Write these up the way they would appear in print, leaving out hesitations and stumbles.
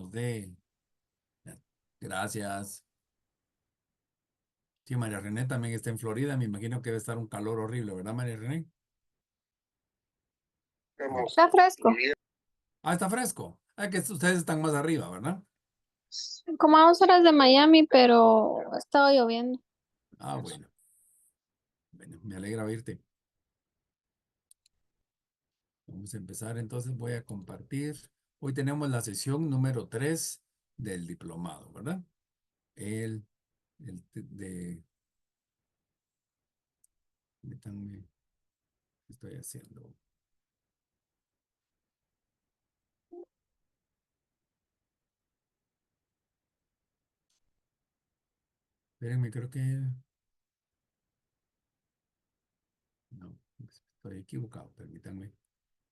nos dé. Gracias. Sí, María René también está en Florida. Me imagino que debe estar un calor horrible, ¿verdad, María René? Está fresco. Ah, está fresco. Ah, que ustedes están más arriba, ¿verdad? Como a 2 horas de Miami, pero estaba lloviendo. Ah, bueno. Bueno, me alegra oírte. Vamos a empezar, entonces voy a compartir. Hoy tenemos la sesión número 3 del diplomado, ¿verdad? De... Permítanme, ¿qué estoy haciendo? Espérenme, creo que... No, estoy equivocado, permítanme,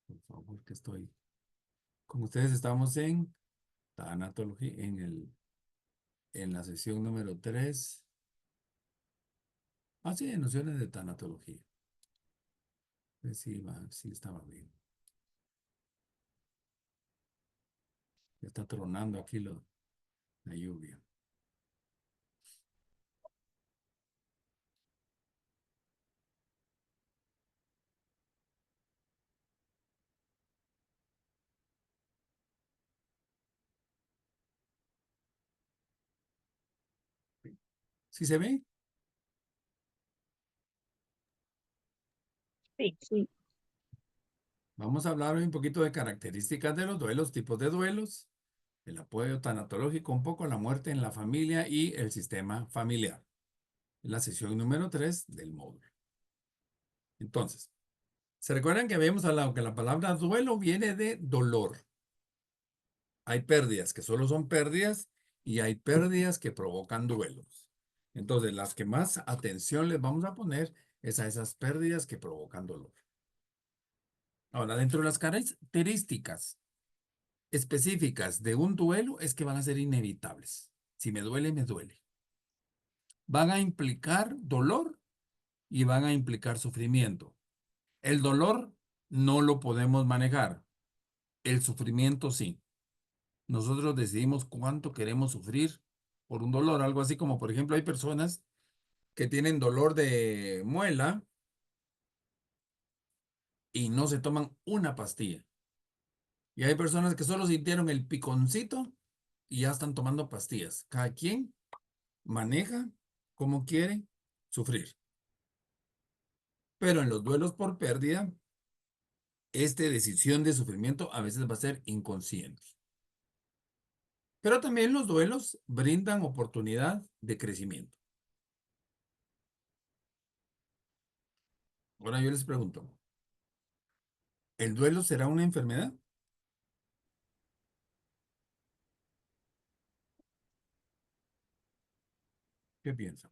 por favor, que estoy... Con ustedes estamos en tanatología, en la sesión número 3. Ah, sí, en nociones de tanatología. Pues sí, sí estaba bien. Está tronando aquí la lluvia. ¿Sí se ve? Sí, sí. Vamos a hablar hoy un poquito de características de los duelos, tipos de duelos, el apoyo tanatológico, un poco la muerte en la familia y el sistema familiar. La sesión número 3 del módulo. Entonces, ¿se recuerdan que habíamos hablado que la palabra duelo viene de dolor? Hay pérdidas que solo son pérdidas y hay pérdidas que provocan duelos. Entonces, las que más atención les vamos a poner es a esas pérdidas que provocan dolor. Ahora, dentro de las características específicas de un duelo es que van a ser inevitables. Si me duele, me duele. Van a implicar dolor y van a implicar sufrimiento. El dolor no lo podemos manejar. El sufrimiento sí. Nosotros decidimos cuánto queremos sufrir por un dolor. Algo así como, por ejemplo, hay personas que tienen dolor de muela y no se toman una pastilla. Y hay personas que solo sintieron el piconcito y ya están tomando pastillas. Cada quien maneja como quiere sufrir. Pero en los duelos por pérdida, esta decisión de sufrimiento a veces va a ser inconsciente. Pero también los duelos brindan oportunidad de crecimiento. Ahora yo les pregunto, ¿el duelo será una enfermedad? ¿Qué piensan?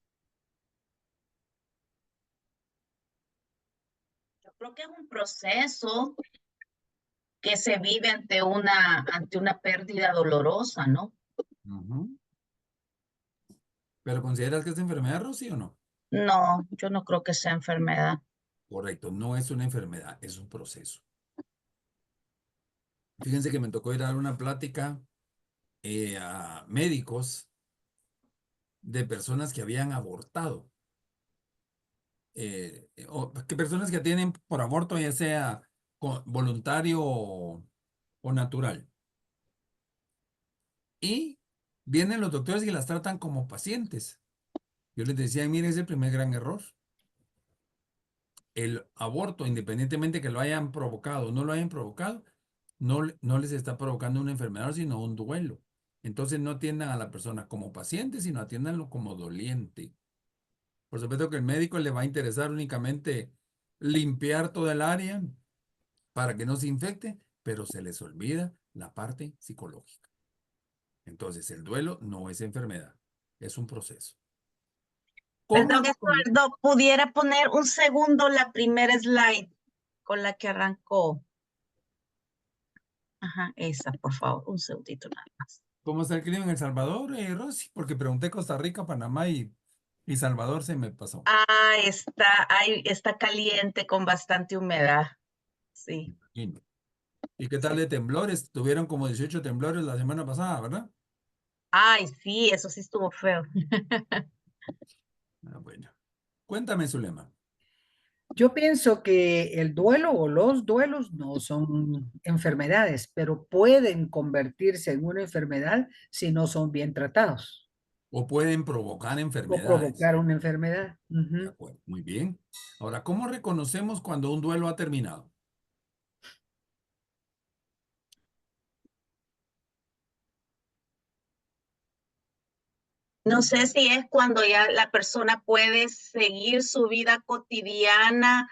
Yo creo que es un proceso que se vive ante una pérdida dolorosa, ¿no? Ujú. ¿Pero consideras que es enfermedad, Rosy, o no? No, yo no creo que sea enfermedad. Correcto, no es una enfermedad, es un proceso. Fíjense que me tocó ir a dar una plática a médicos de personas que habían abortado. O que personas que tienen por aborto, ya sea voluntario o natural. Y vienen los doctores y las tratan como pacientes. Yo les decía, mire, es el primer gran error. El aborto, independientemente que lo hayan provocado o no lo hayan provocado, no les está provocando una enfermedad, sino un duelo. Entonces no atiendan a la persona como paciente, sino atiéndanlo como doliente. Por supuesto que el médico le va a interesar únicamente limpiar toda el área para que no se infecte, pero se les olvida la parte psicológica. Entonces el duelo no es enfermedad, es un proceso. ¿Cómo Perdón, lo cono- Eduardo, ¿pudiera poner un segundo la primera slide con la que arrancó? Ajá, esa, por favor, un segundito nada más. ¿Cómo está el clima en El Salvador, Rosy? Porque pregunté Costa Rica, Panamá y Salvador se me pasó. Ah, está caliente con bastante humedad. Sí. Imagino. ¿Y qué tal Sí. de temblores? Tuvieron como 18 temblores la semana pasada, ¿verdad? Ay, sí, eso sí estuvo feo. Ah, bueno. Cuéntame, Zulema. Yo pienso que el duelo o los duelos no son enfermedades, pero pueden convertirse en una enfermedad si no son bien tratados ¿O pueden provocar o enfermedades? provocar una enfermedad. De Ujú. acuerdo, muy bien. Ahora, ¿cómo reconocemos cuando un duelo ha terminado? No sé si es cuando ya la persona puede seguir su vida cotidiana,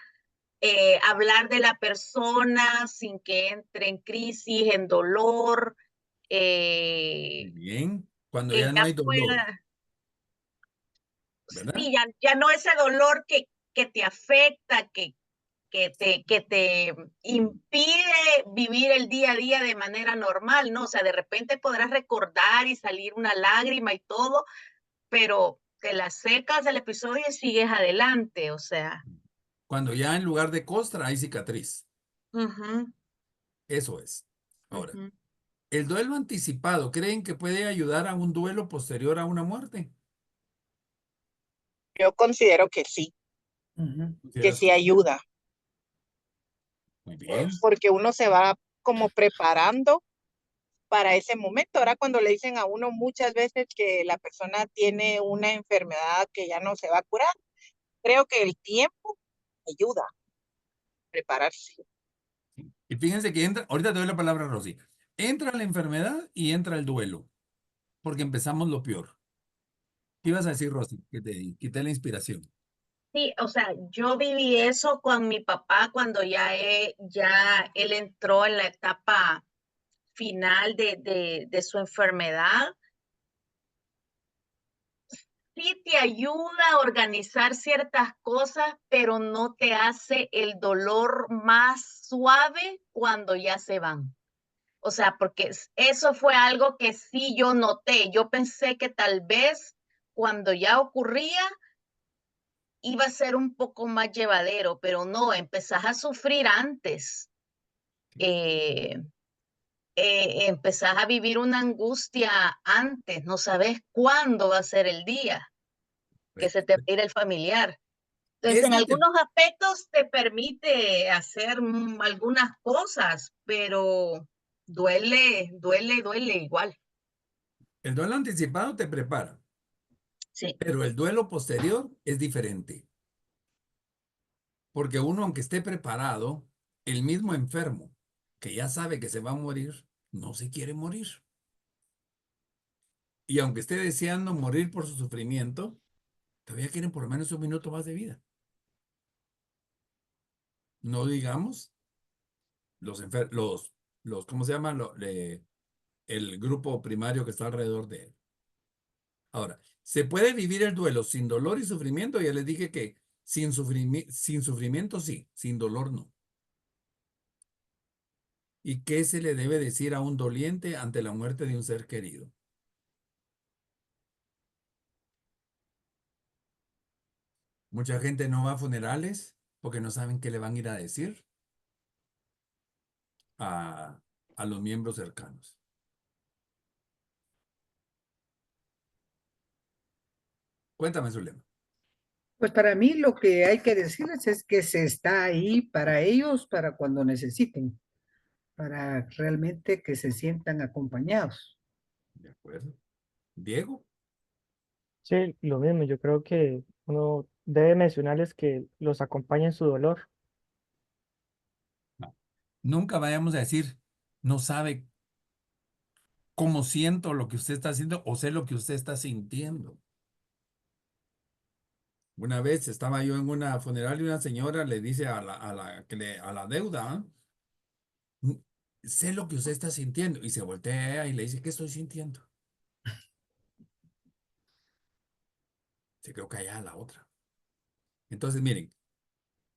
hablar de la persona sin que entre en crisis, en dolor, Muy eh, bien. Cuando que ya no ya hay dolor, pueda, ¿verdad? sí, ya no ese dolor que te afecta, que te impide vivir el día a día de manera normal, ¿no? O sea, de repente podrás recordar y salir una lágrima y todo, pero te la secas del episodio y sigues adelante, o sea. Cuando ya en lugar de costra hay cicatriz. Ujú, Eso es. Ahora, ujú. ¿el duelo anticipado creen que puede ayudar a un duelo posterior a una muerte? Yo considero Ujú. que ¿Consideras sí que sí? ayuda, Muy bien. porque uno se va como preparando para ese momento. Ahora cuando le dicen a uno muchas veces que la persona tiene una enfermedad que ya no se va a curar, creo que el tiempo ayuda a prepararse. Y fíjense que entra, ahorita te doy la palabra, Rosy. Entra la enfermedad y entra el duelo, porque empezamos lo peor. ¿Qué ibas a decir, Rosy? Que te quité la inspiración. Sí, o sea, yo viví eso con mi papá cuando ya él entró en la etapa final de su enfermedad. Sí te ayuda a organizar ciertas cosas, pero no te hace el dolor más suave cuando ya se van. O sea, porque eso fue algo que sí yo noté. Yo pensé que tal vez cuando ya ocurría iba a ser un poco más llevadero, pero no, empezás a sufrir antes. Eh, Empezás a vivir una angustia antes, no sabes cuándo va a ser el día que se te va a ir el familiar. Entonces, en Ese te- algunos aspectos te permite hacer algunas cosas, pero duele igual. el duelo anticipado te prepara, Sí. pero el duelo posterior es diferente, porque uno, aunque esté preparado, el mismo enfermo, que ya sabe que se va a morir, no se quiere morir. Y aunque esté deseando morir por su sufrimiento, todavía quieren por lo menos un minuto más de vida. No digamos los, ¿cómo se llama? El grupo primario que está alrededor de él. Ahora, ¿se puede vivir el duelo sin dolor y sufrimiento? Ya les dije que sin sufrimiento sí, sin dolor no. ¿Y qué se le debe decir a un doliente ante la muerte de un ser querido? Mucha gente no va a funerales porque no saben qué le van a ir a decir a, a los miembros cercanos. Cuéntame, Zulema. Pues para mí lo que hay que decirles es que se está ahí para ellos, para cuando necesiten, para realmente que se sientan acompañados. ¿De acuerdo? Diego, Sí, lo mismo, yo creo que uno debe mencionarles que los acompaña en su dolor. no. Nunca vayamos a decir, no sabe cómo siento lo que usted está haciendo o sé lo que usted está sintiendo. Una vez estaba yo en una funeraria y una señora le dice a la deuda, ¿ah? "Mm, sé lo que usted está sintiendo". Y se voltea y le dice, ¿qué estoy sintiendo? Se quedó callada la otra. Entonces, miren,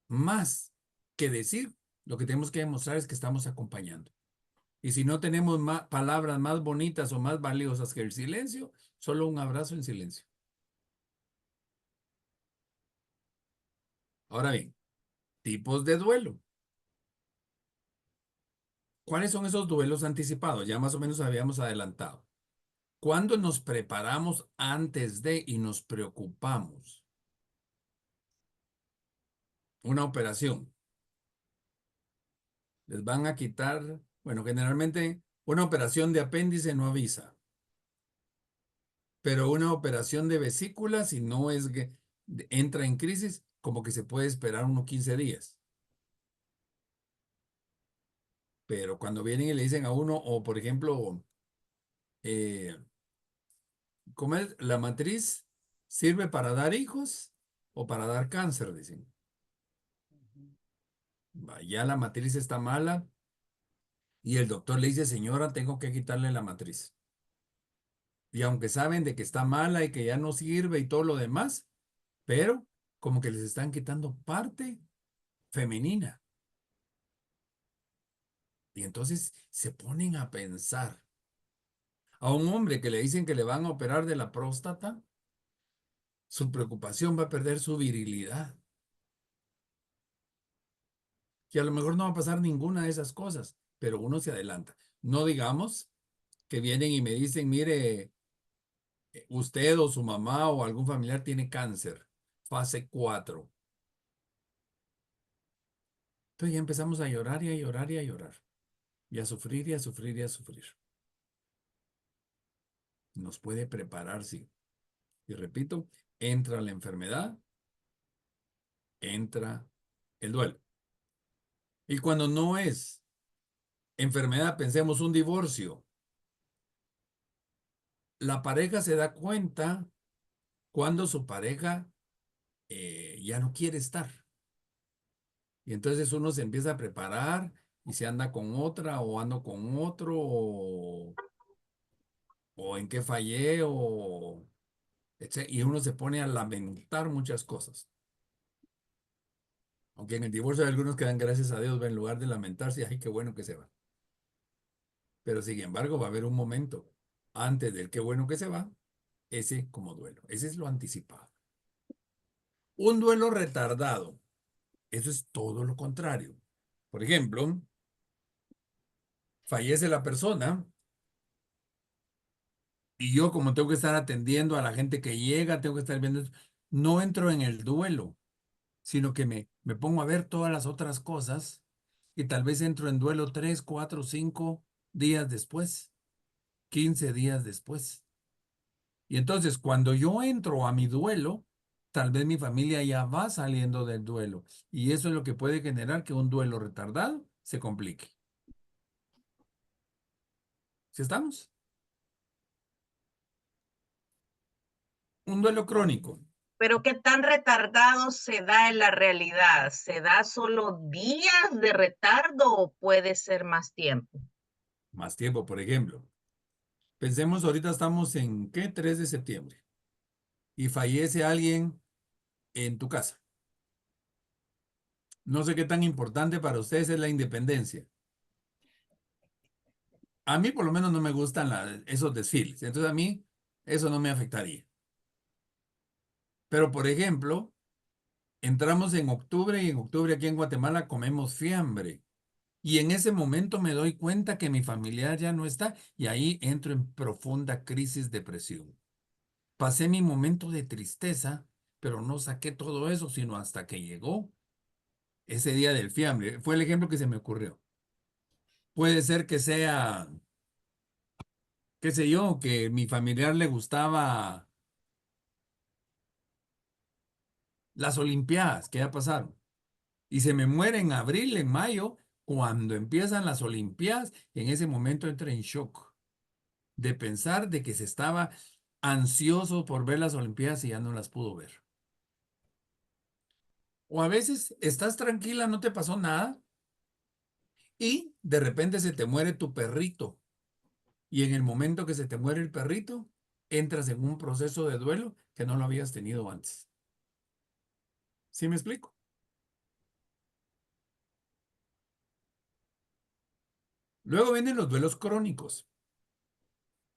más que decir, lo que tenemos que demostrar es que estamos acompañando. Y si no tenemos palabras más bonitas o más valiosas que el silencio, solo un abrazo en silencio. Ahora bien, tipos de duelo. ¿Cuáles son esos duelos anticipados? Ya más o menos habíamos adelantado. ¿Cuándo nos preparamos antes de y nos preocupamos? Una operación. Les van a quitar, bueno, generalmente una operación de apéndice no avisa, pero una operación de vesícula, si no es que entra en crisis, como que se puede esperar unos 15 días. Pero cuando vienen y le dicen a uno, o por ejemplo, eh, ¿cómo es? La matriz sirve para dar hijos o para dar cáncer, dicen. Ya la matriz está mala y el doctor le dice, señora, tengo que quitarle la matriz. Y aunque saben de que está mala y que ya no sirve y todo lo demás, pero como que les están quitando parte femenina. Y entonces se ponen a pensar. A un hombre que le dicen que le van a operar de la próstata, su preocupación va a perder su virilidad. Que a lo mejor no va a pasar ninguna de esas cosas, pero uno se adelanta. No digamos que vienen y me dicen, mire, usted o su mamá o algún familiar tiene cáncer, fase 4. Entonces ya empezamos a llorar y a llorar y a llorar. Y a sufrir y a sufrir y a sufrir. Nos puede preparar, sí. Y repito, entra la enfermedad, entra el duelo. Y cuando no es enfermedad, pensemos un divorcio. La pareja se da cuenta cuando su pareja ya no quiere estar. Y entonces uno se empieza a preparar y se anda con otra o ando con otro o en qué fallé y uno se pone a lamentar muchas cosas. Aunque en el divorcio hay algunos que dan gracias a Dios en lugar de lamentarse, ay, qué bueno que se va. Pero sin embargo va a haber un momento antes del qué bueno que se va, ese como duelo. Ese es lo anticipado. Un duelo retardado, eso es todo lo contrario. Por ejemplo, fallece la persona y yo como tengo que estar atendiendo a la gente que llega, tengo que estar viendo eso, no entro en el duelo, sino que me pongo a ver todas las otras cosas y tal vez entro en duelo 3, 4, 5 días después, 15 días después. Y entonces cuando yo entro a mi duelo, tal vez mi familia ya va saliendo del duelo y eso es lo que puede generar que un duelo retardado se complique. ¿Sí estamos? Un duelo crónico. Pero ¿qué tan retardado se da en la realidad? ¿Se da solo días de retardo o puede ser más tiempo? Más tiempo, por ejemplo. Pensemos, ahorita estamos en, ¿qué? 3 de septiembre. Y fallece alguien en tu casa. No sé qué tan importante para ustedes es la independencia. A mí por lo menos no me gustan esos desfiles. Entonces a mí eso no me afectaría. Pero por ejemplo, entramos en octubre y en octubre aquí en Guatemala comemos fiambre. Y en ese momento me doy cuenta que mi familiar ya no está y ahí entro en profunda crisis depresión. Pasé mi momento de tristeza, pero no saqué todo eso, sino hasta que llegó ese día del fiambre. Fue el ejemplo que se me ocurrió. Puede ser que sea, qué sé yo, que mi familiar le gustaba las Olimpiadas que ya pasaron y se me muere en abril, en mayo, cuando empiezan las Olimpiadas, en ese momento entra en shock de pensar de que se estaba ansioso por ver las Olimpiadas y ya no las pudo ver. O a veces estás tranquila, no te pasó nada y de repente se te muere tu perrito. Y en el momento que se te muere el perrito, entras en un proceso de duelo que no lo habías tenido antes. ¿Sí me explico? Luego vienen los duelos crónicos.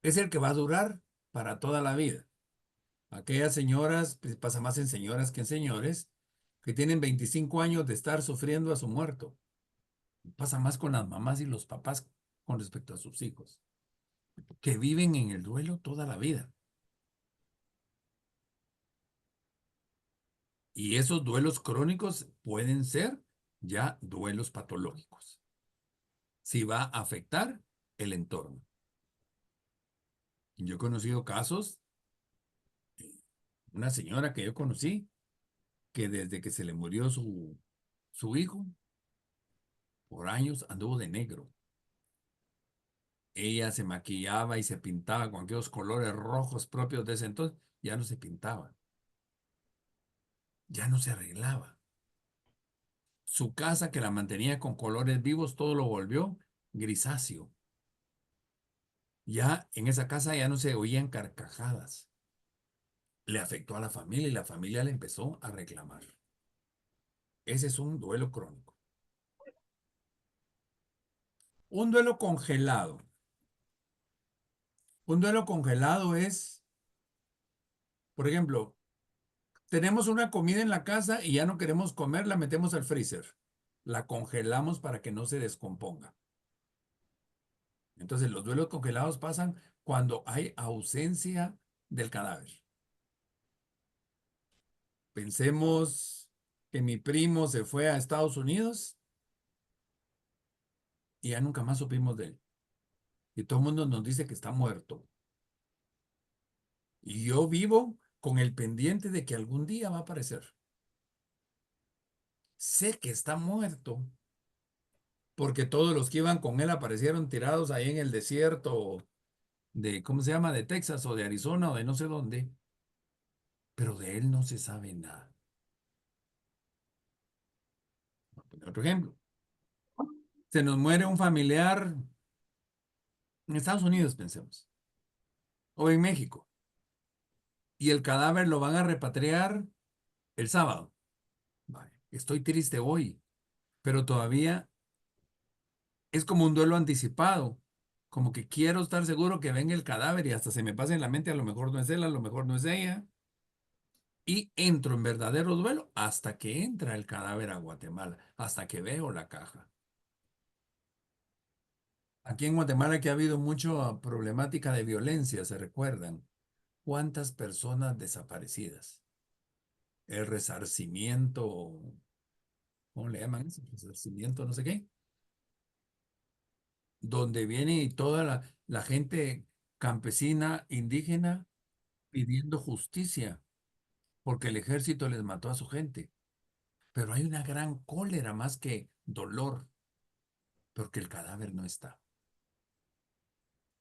Es el que va a durar para toda la vida. Aquellas señoras, pues, pasa más en señoras que en señores, que tienen 25 años de estar sufriendo a su muerto. Pasa más con las mamás y los papás con respecto a sus hijos, que viven en el duelo toda la vida. Y esos duelos crónicos pueden ser ya duelos patológicos, si va a afectar el entorno. Yo he conocido casos, una señora que yo conocí, que desde que se le murió su hijo, por años anduvo de negro. Ella se maquillaba y se pintaba con aquellos colores rojos propios de ese entonces. Ya no se pintaba, ya no se arreglaba. Su casa, que la mantenía con colores vivos, todo lo volvió grisáceo. Ya en esa casa ya no se oían carcajadas. Le afectó a la familia y la familia le empezó a reclamar. Ese es un duelo crónico. Un duelo congelado. Un duelo congelado es, por ejemplo, tenemos una comida en la casa y ya no queremos comer, la metemos al freezer. La congelamos para que no se descomponga. Entonces, los duelos congelados pasan cuando hay ausencia del cadáver. Pensemos que mi primo se fue a Estados Unidos y ya nunca más supimos de él. Y todo el mundo nos dice que está muerto. Y yo vivo con el pendiente de que algún día va a aparecer. Sé que está muerto porque todos los que iban con él aparecieron tirados ahí en el desierto de, ¿cómo se llama? De Texas o de Arizona o de no sé dónde. Pero de él no se sabe nada. Voy a poner otro ejemplo. Se nos muere un familiar en Estados Unidos, pensemos, o en México, y el cadáver lo van a repatriar el sábado. Vale, estoy triste hoy, pero todavía es como un duelo anticipado, como que quiero estar seguro que venga el cadáver y hasta se me pasa en la mente, a lo mejor no es él, a lo mejor no es ella, y entro en verdadero duelo hasta que entra el cadáver a Guatemala, hasta que veo la caja. Aquí en Guatemala que ha habido mucha problemática de violencia, ¿se recuerdan? ¿Cuántas personas desaparecidas? El resarcimiento, ¿cómo le llaman eso? Resarcimiento, no sé qué, donde viene y toda la gente campesina, indígena, pidiendo justicia, porque el ejército les mató a su gente. Pero hay una gran cólera más que dolor, porque el cadáver no está.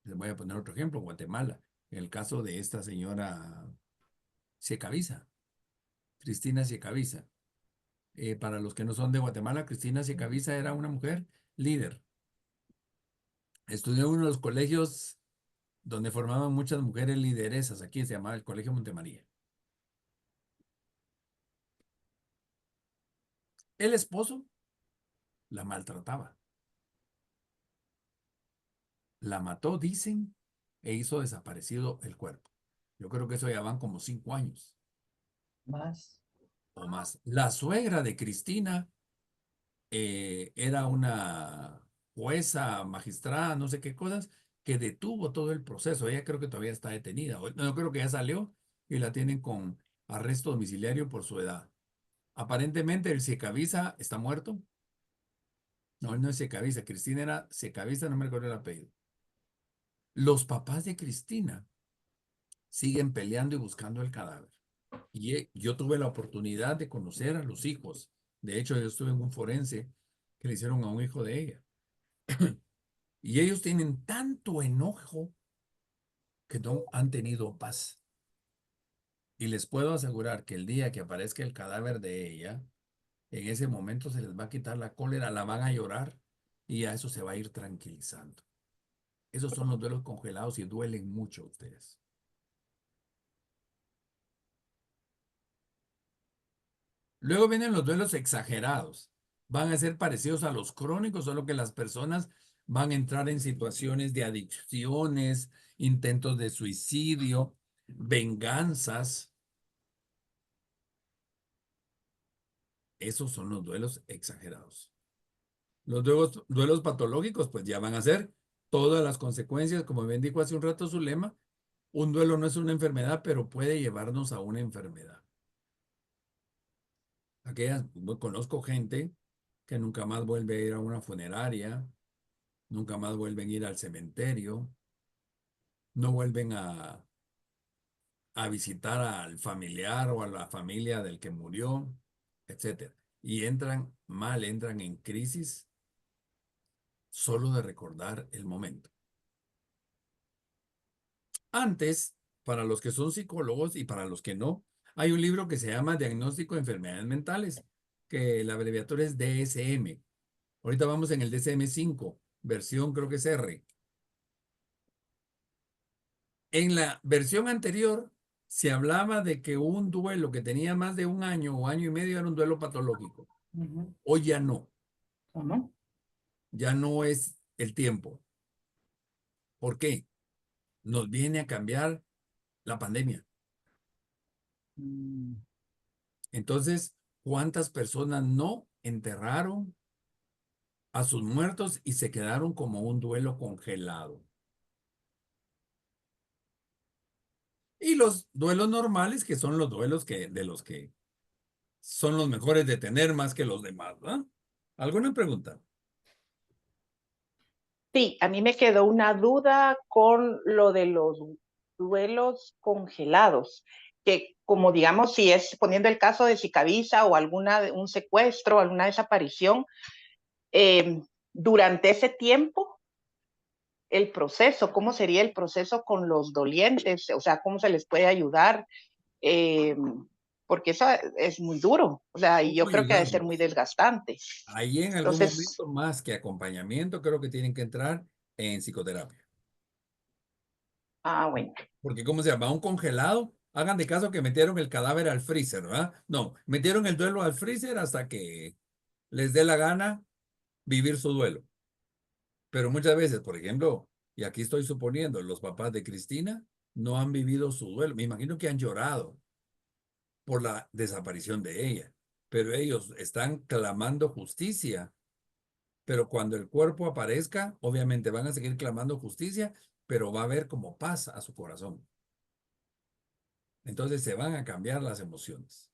Les voy a poner otro ejemplo, Guatemala, el caso de esta señora Ciecaviza, Cristina Ciecaviza. Para los que no son de Guatemala, Cristina Ciecaviza era una mujer líder. Estudió en uno de los colegios donde formaban muchas mujeres lideresas. Aquí se llamaba el Colegio Montemaría. El esposo la maltrataba. La mató, dicen, e hizo desaparecido el cuerpo. Yo creo que eso ya van como 5 años Más. o más. La suegra de Cristina era una jueza, magistrada, no sé qué cosas, que detuvo todo el proceso. Ella creo que todavía está detenida. No creo que ya salió y la tienen con arresto domiciliario por su edad. Aparentemente el Ciecaviza está muerto. No, él no es Ciecaviza. Cristina era Ciecaviza, no me recuerdo el apellido. Los papás de Cristina siguen peleando y buscando el cadáver. Y yo tuve la oportunidad de conocer a los hijos. De hecho, yo estuve en un forense que le hicieron a un hijo de ella. Y ellos tienen tanto enojo que no han tenido paz. Y les puedo asegurar que el día que aparezca el cadáver de ella, en ese momento se les va a quitar la cólera, la van a llorar y a eso se va a ir tranquilizando. Esos son los duelos congelados y duelen mucho a ustedes. Luego vienen los duelos exagerados. Van a ser parecidos a los crónicos, solo que las personas van a entrar en situaciones de adicciones, intentos de suicidio, venganzas. Esos son los duelos exagerados. Los duelos patológicos, pues ya van a ser todas las consecuencias, como bien dijo hace un rato Zulema, un duelo no es una enfermedad, pero puede llevarnos a una enfermedad. Conozco gente que nunca más vuelve a ir a una funeraria, nunca más vuelven a ir al cementerio, no vuelven a visitar al familiar o a la familia del que murió, etcétera. Y entran mal, entran en crisis solo de recordar el momento. Antes, para los que son psicólogos y para los que no, hay un libro que se llama Diagnóstico de Enfermedades Mentales, que la abreviatura es DSM. Ahorita vamos en el DSM-5, versión creo que es R. En la versión anterior se hablaba de que un duelo que tenía más de un año o año y medio era un duelo patológico. Ujú. Hoy ya no, ¿O no? ya no es el tiempo. ¿Por qué? Nos viene a cambiar la pandemia. Mm, Entonces, ¿cuántas personas no enterraron a sus muertos y se quedaron como un duelo congelado? Y los duelos normales, que son los duelos de los que son los mejores de tener más que los demás, ¿verdad? ¿Alguna pregunta? Sí, a mí me quedó una duda con lo de los duelos congelados, que como digamos, si es poniendo el caso de Sicavisa o un secuestro, alguna desaparición, eh, durante ese tiempo, el proceso, ¿cómo sería el proceso con los dolientes? O sea, ¿cómo se les puede ayudar? Eh, Porque eso es muy duro, o sea, y yo ¿Cómo creo que ha de ser muy ayudarlos? desgastante. Ahí en algún Entonces, momento más que acompañamiento, creo que tienen que entrar en psicoterapia. bueno. Porque, ¿cómo se llama? Un congelado. Hagan de caso que metieron el cadáver al freezer, ¿verdad? No, metieron el duelo al freezer hasta que les dé la gana vivir su duelo. Pero muchas veces, por ejemplo, y aquí estoy suponiendo, los papás de Cristina no han vivido su duelo. Me imagino que han llorado por la desaparición de ella, pero ellos están clamando justicia. Pero cuando el cuerpo aparezca, obviamente van a seguir clamando justicia, pero va a haber como paz a su corazón. Entonces se van a cambiar las emociones.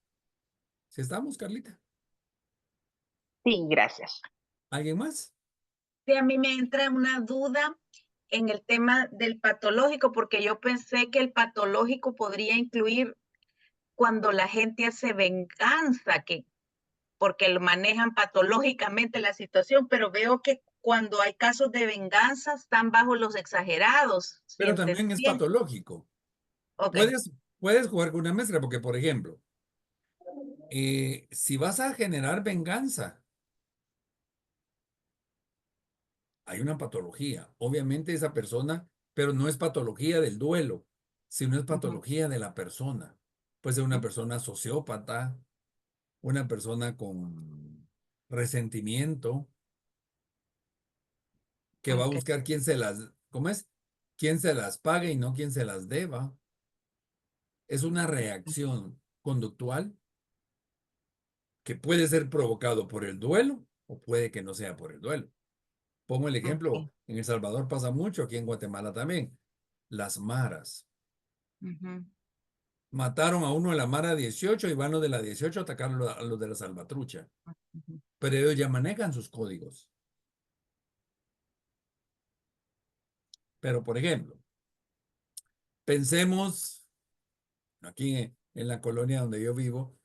¿Sí estamos, Carlita? Sí, gracias. ¿Alguien más? Sí, a mí me entra una duda en el tema del patológico, porque yo pensé que el patológico podría incluir cuando la gente hace venganza, porque lo manejan patológicamente la situación, pero veo que cuando hay casos de venganza están bajo los exagerados, Pero sientes también es bien. patológico. Ok. Puedes jugar con una mezcla, porque, por ejemplo, si vas a generar venganza, hay una patología. Obviamente esa persona, pero no es patología del duelo, sino es Ujú. patología de la persona. Puede ser una persona sociópata, una persona con resentimiento, que va a Ok. buscar quién se las, ¿cómo es? Quién se las pague y no quién se las deba. Es una reacción conductual que puede ser provocado por el duelo o puede que no sea por el duelo. Pongo el ejemplo, Ok. en El Salvador pasa mucho, aquí en Guatemala también. Las maras. Ujú. Mataron a uno de la Mara 18 y van los de la 18 a atacar a los de la Salvatrucha. Ujú. Pero ellos ya manejan sus códigos. Pero, por ejemplo, pensemos aquí en la colonia donde yo vivo,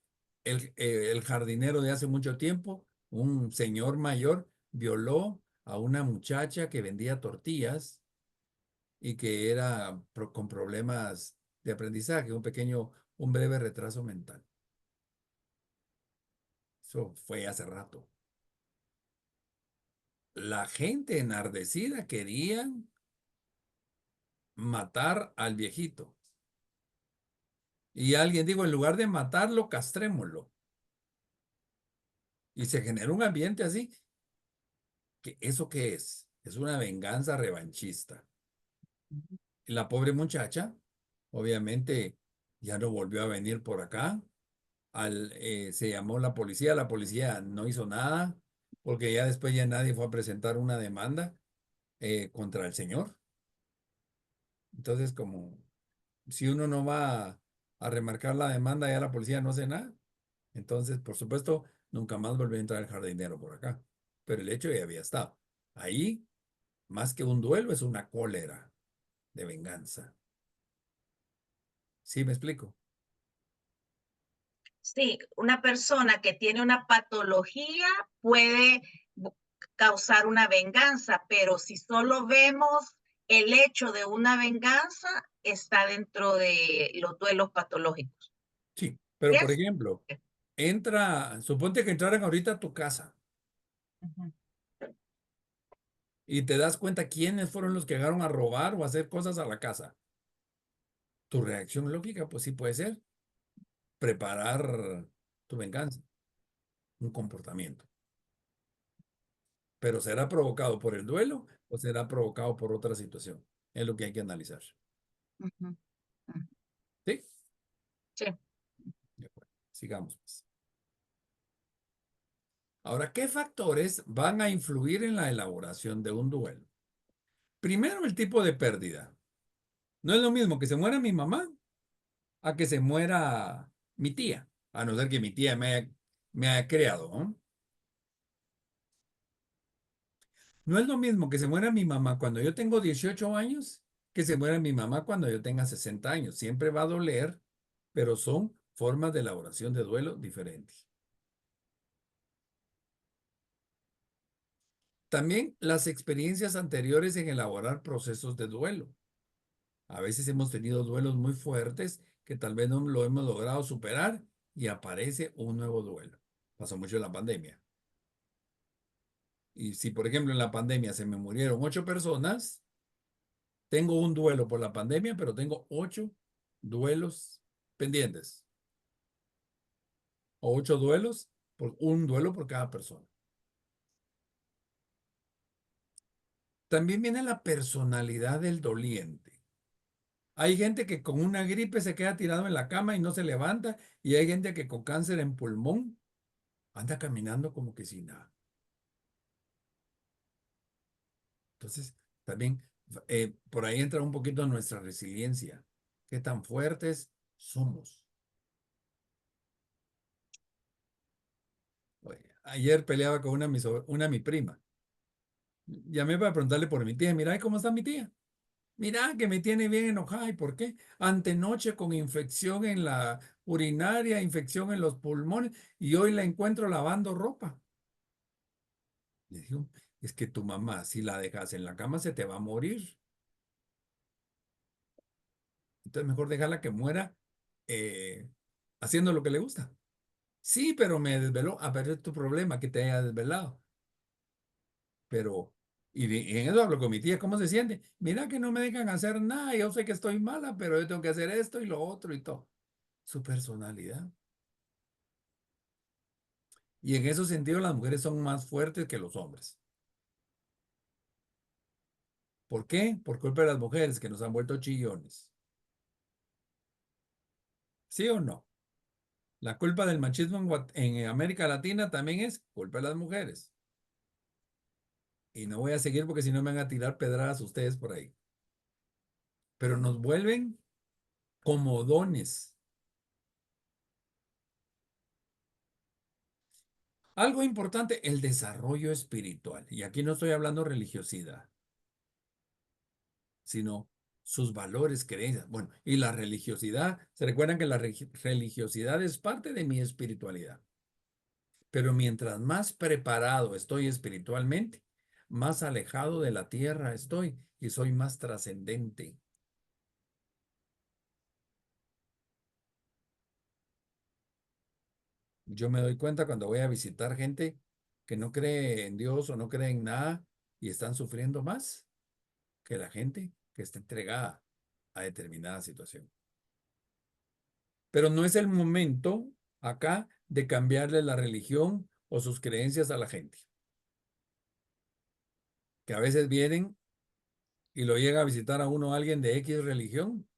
el jardinero de hace mucho tiempo, un señor mayor, violó a una muchacha que vendía tortillas y que era con problemas de aprendizaje, un breve retraso mental. Eso fue hace rato. La gente enardecida quería matar al viejito. Y alguien dijo, en lugar de matarlo, castrémoslo. Y se generó un ambiente así. ¿Eso qué es? Es una venganza revanchista. La pobre muchacha, obviamente, ya no volvió a venir por acá. Se llamó la policía no hizo nada. porque ya después ya nadie fue a presentar una demanda contra el señor. Entonces, como si uno no va a remarcar la demanda, ya la policía no hace nada. Entonces, por supuesto, nunca más volvió a entrar el jardinero por acá. Pero el hecho ya había estado. Ahí, más que un duelo, es una cólera de venganza. ¿Sí me explico? Sí, una persona que tiene una patología puede causar una venganza, pero si solo vemos el hecho de una venganza, está dentro de los duelos patológicos. Sí. Pero, por ¿Yes? ejemplo, suponte que entraran ahorita a tu casa Ujú. y te das cuenta quiénes fueron los que llegaron a robar o a hacer cosas a la casa. Tu reacción lógica, pues sí puede ser preparar tu venganza, un comportamiento. Pero ¿será provocado por el duelo o será provocado por otra situación? Es lo que hay que analizar. Ujú. Ujú. ¿Sí? Sí. De acuerdo. Sigamos, pues. Ahora, ¿qué factores van a influir en la elaboración de un duelo? Primero, el tipo de pérdida. No es lo mismo que se muera mi mamá a que se muera mi tía, a no ser que mi tía me haya creado, ¿no? No es lo mismo que se muera mi mamá cuando yo tengo 18 años que se muera mi mamá cuando yo tenga 60 años. Siempre va a doler, pero son formas de elaboración de duelo diferentes. También las experiencias anteriores en elaborar procesos de duelo. A veces hemos tenido duelos muy fuertes que tal vez no lo hemos logrado superar y aparece un nuevo duelo. Pasó mucho en la pandemia. Y si, por ejemplo, en la pandemia se me murieron 8 personas, tengo un duelo por la pandemia, pero tengo 8 duelos pendientes. O 8 duelos, por un duelo por cada persona. También viene la personalidad del doliente. Hay gente que con una gripe se queda tirado en la cama y no se levanta, y hay gente que con cáncer en pulmón anda caminando como que sin nada. Entonces, también por ahí entra un poquito nuestra resiliencia. ¿Qué tan fuertes somos? Oye, ayer peleaba con mi prima. Llamé para preguntarle por mi tía. Mira, ¿cómo está mi tía? Mira, que me tiene bien enojada. ¿Y por qué? Antenoche con infección en la urinaria, infección en los pulmones, y hoy la encuentro lavando ropa. Le digo, es que tu mamá, si la dejas en la cama, se te va a morir. Entonces, mejor déjala que muera eh, haciendo lo que le gusta. Sí, pero me desveló. A ver, es tu problema que te haya desvelado. Pero, y en eso hablo con mi tía, ¿cómo se siente? Mira que no me dejan hacer nada, yo sé que estoy mala, pero yo tengo que hacer esto y lo otro y todo. Su personalidad. Y en esos sentidos las mujeres son más fuertes que los hombres. ¿Por qué? Por culpa de las mujeres que nos han vuelto chillones. ¿Sí o no? La culpa del machismo en América Latina también es culpa de las mujeres. Y no voy a seguir porque si no me van a tirar pedradas ustedes por ahí. Pero nos vuelven comodones. Algo importante, el desarrollo espiritual. Y aquí no estoy hablando religiosidad, sino sus valores, creencias. Bueno, y la religiosidad, se recuerdan que la religiosidad es parte de mi espiritualidad. Pero mientras más preparado estoy espiritualmente, más alejado de la tierra estoy y soy más trascendente. Yo me doy cuenta cuando voy a visitar gente que no cree en Dios o no cree en nada y están sufriendo más que la gente que está entregada a determinada situación. Pero no es el momento acá de cambiarle la religión o sus creencias a la gente, que a veces vienen y lo llega a visitar a uno alguien de X religión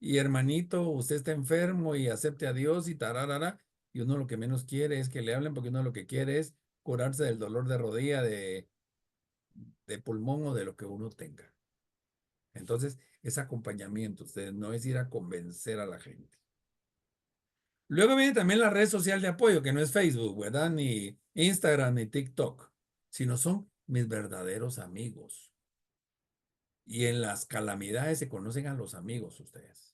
y hermanito, usted está enfermo y acepte a Dios y tararara, y uno lo que menos quiere es que le hablen porque uno lo que quiere es curarse del dolor de rodilla, de pulmón o de lo que uno tenga. Entonces, es acompañamiento, ustedes no es ir a convencer a la gente. Luego viene también la red social de apoyo, que no es Facebook, ¿verdad? Ni Instagram, ni TikTok, sino son mis verdaderos amigos. Y en las calamidades se conocen a los amigos ustedes.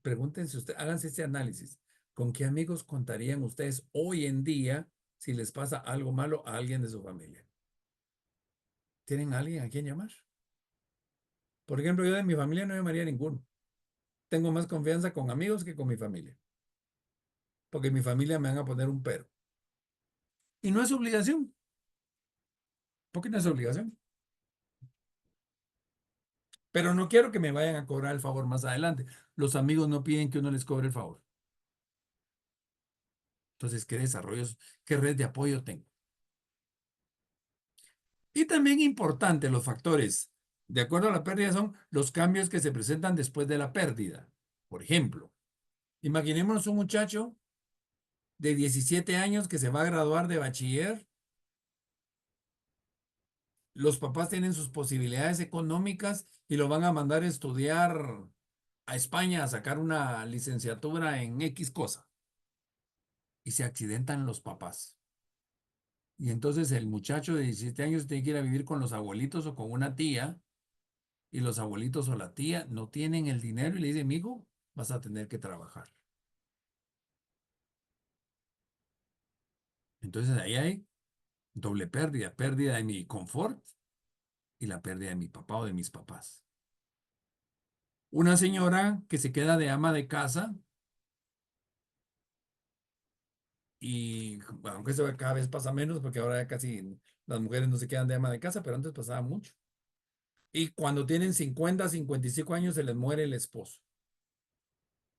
Pregúntense ustedes, háganse este análisis. ¿Con qué amigos contarían ustedes hoy en día si les pasa algo malo a alguien de su familia? ¿Tienen a alguien a quien llamar? Por ejemplo, yo de mi familia no llamaría a ninguno. Tengo más confianza con amigos que con mi familia. Porque mi familia me van a poner un pero. Y no es obligación. ¿Por qué no es obligación? Pero no quiero que me vayan a cobrar el favor más adelante. Los amigos no piden que uno les cobre el favor. Entonces, ¿qué desarrollos, qué red de apoyo tengo? Y también importante, los factores, de acuerdo a la pérdida, son los cambios que se presentan después de la pérdida. Por ejemplo, imaginémonos un muchacho de 17 años que se va a graduar de bachiller. Los papás tienen sus posibilidades económicas y lo van a mandar a estudiar a España a sacar una licenciatura en X cosa. Y se accidentan los papás. Y entonces el muchacho de 17 años tiene que ir a vivir con los abuelitos o con una tía, y los abuelitos o la tía no tienen el dinero y le dicen, mijo, vas a tener que trabajar. Entonces ahí hay doble pérdida, pérdida de mi confort y la pérdida de mi papá o de mis papás. Una señora que se queda de ama de casa y aunque eso cada vez pasa menos porque ahora ya casi las mujeres no se quedan de ama de casa, pero antes pasaba mucho. Y cuando tienen 50, 55 años se les muere el esposo.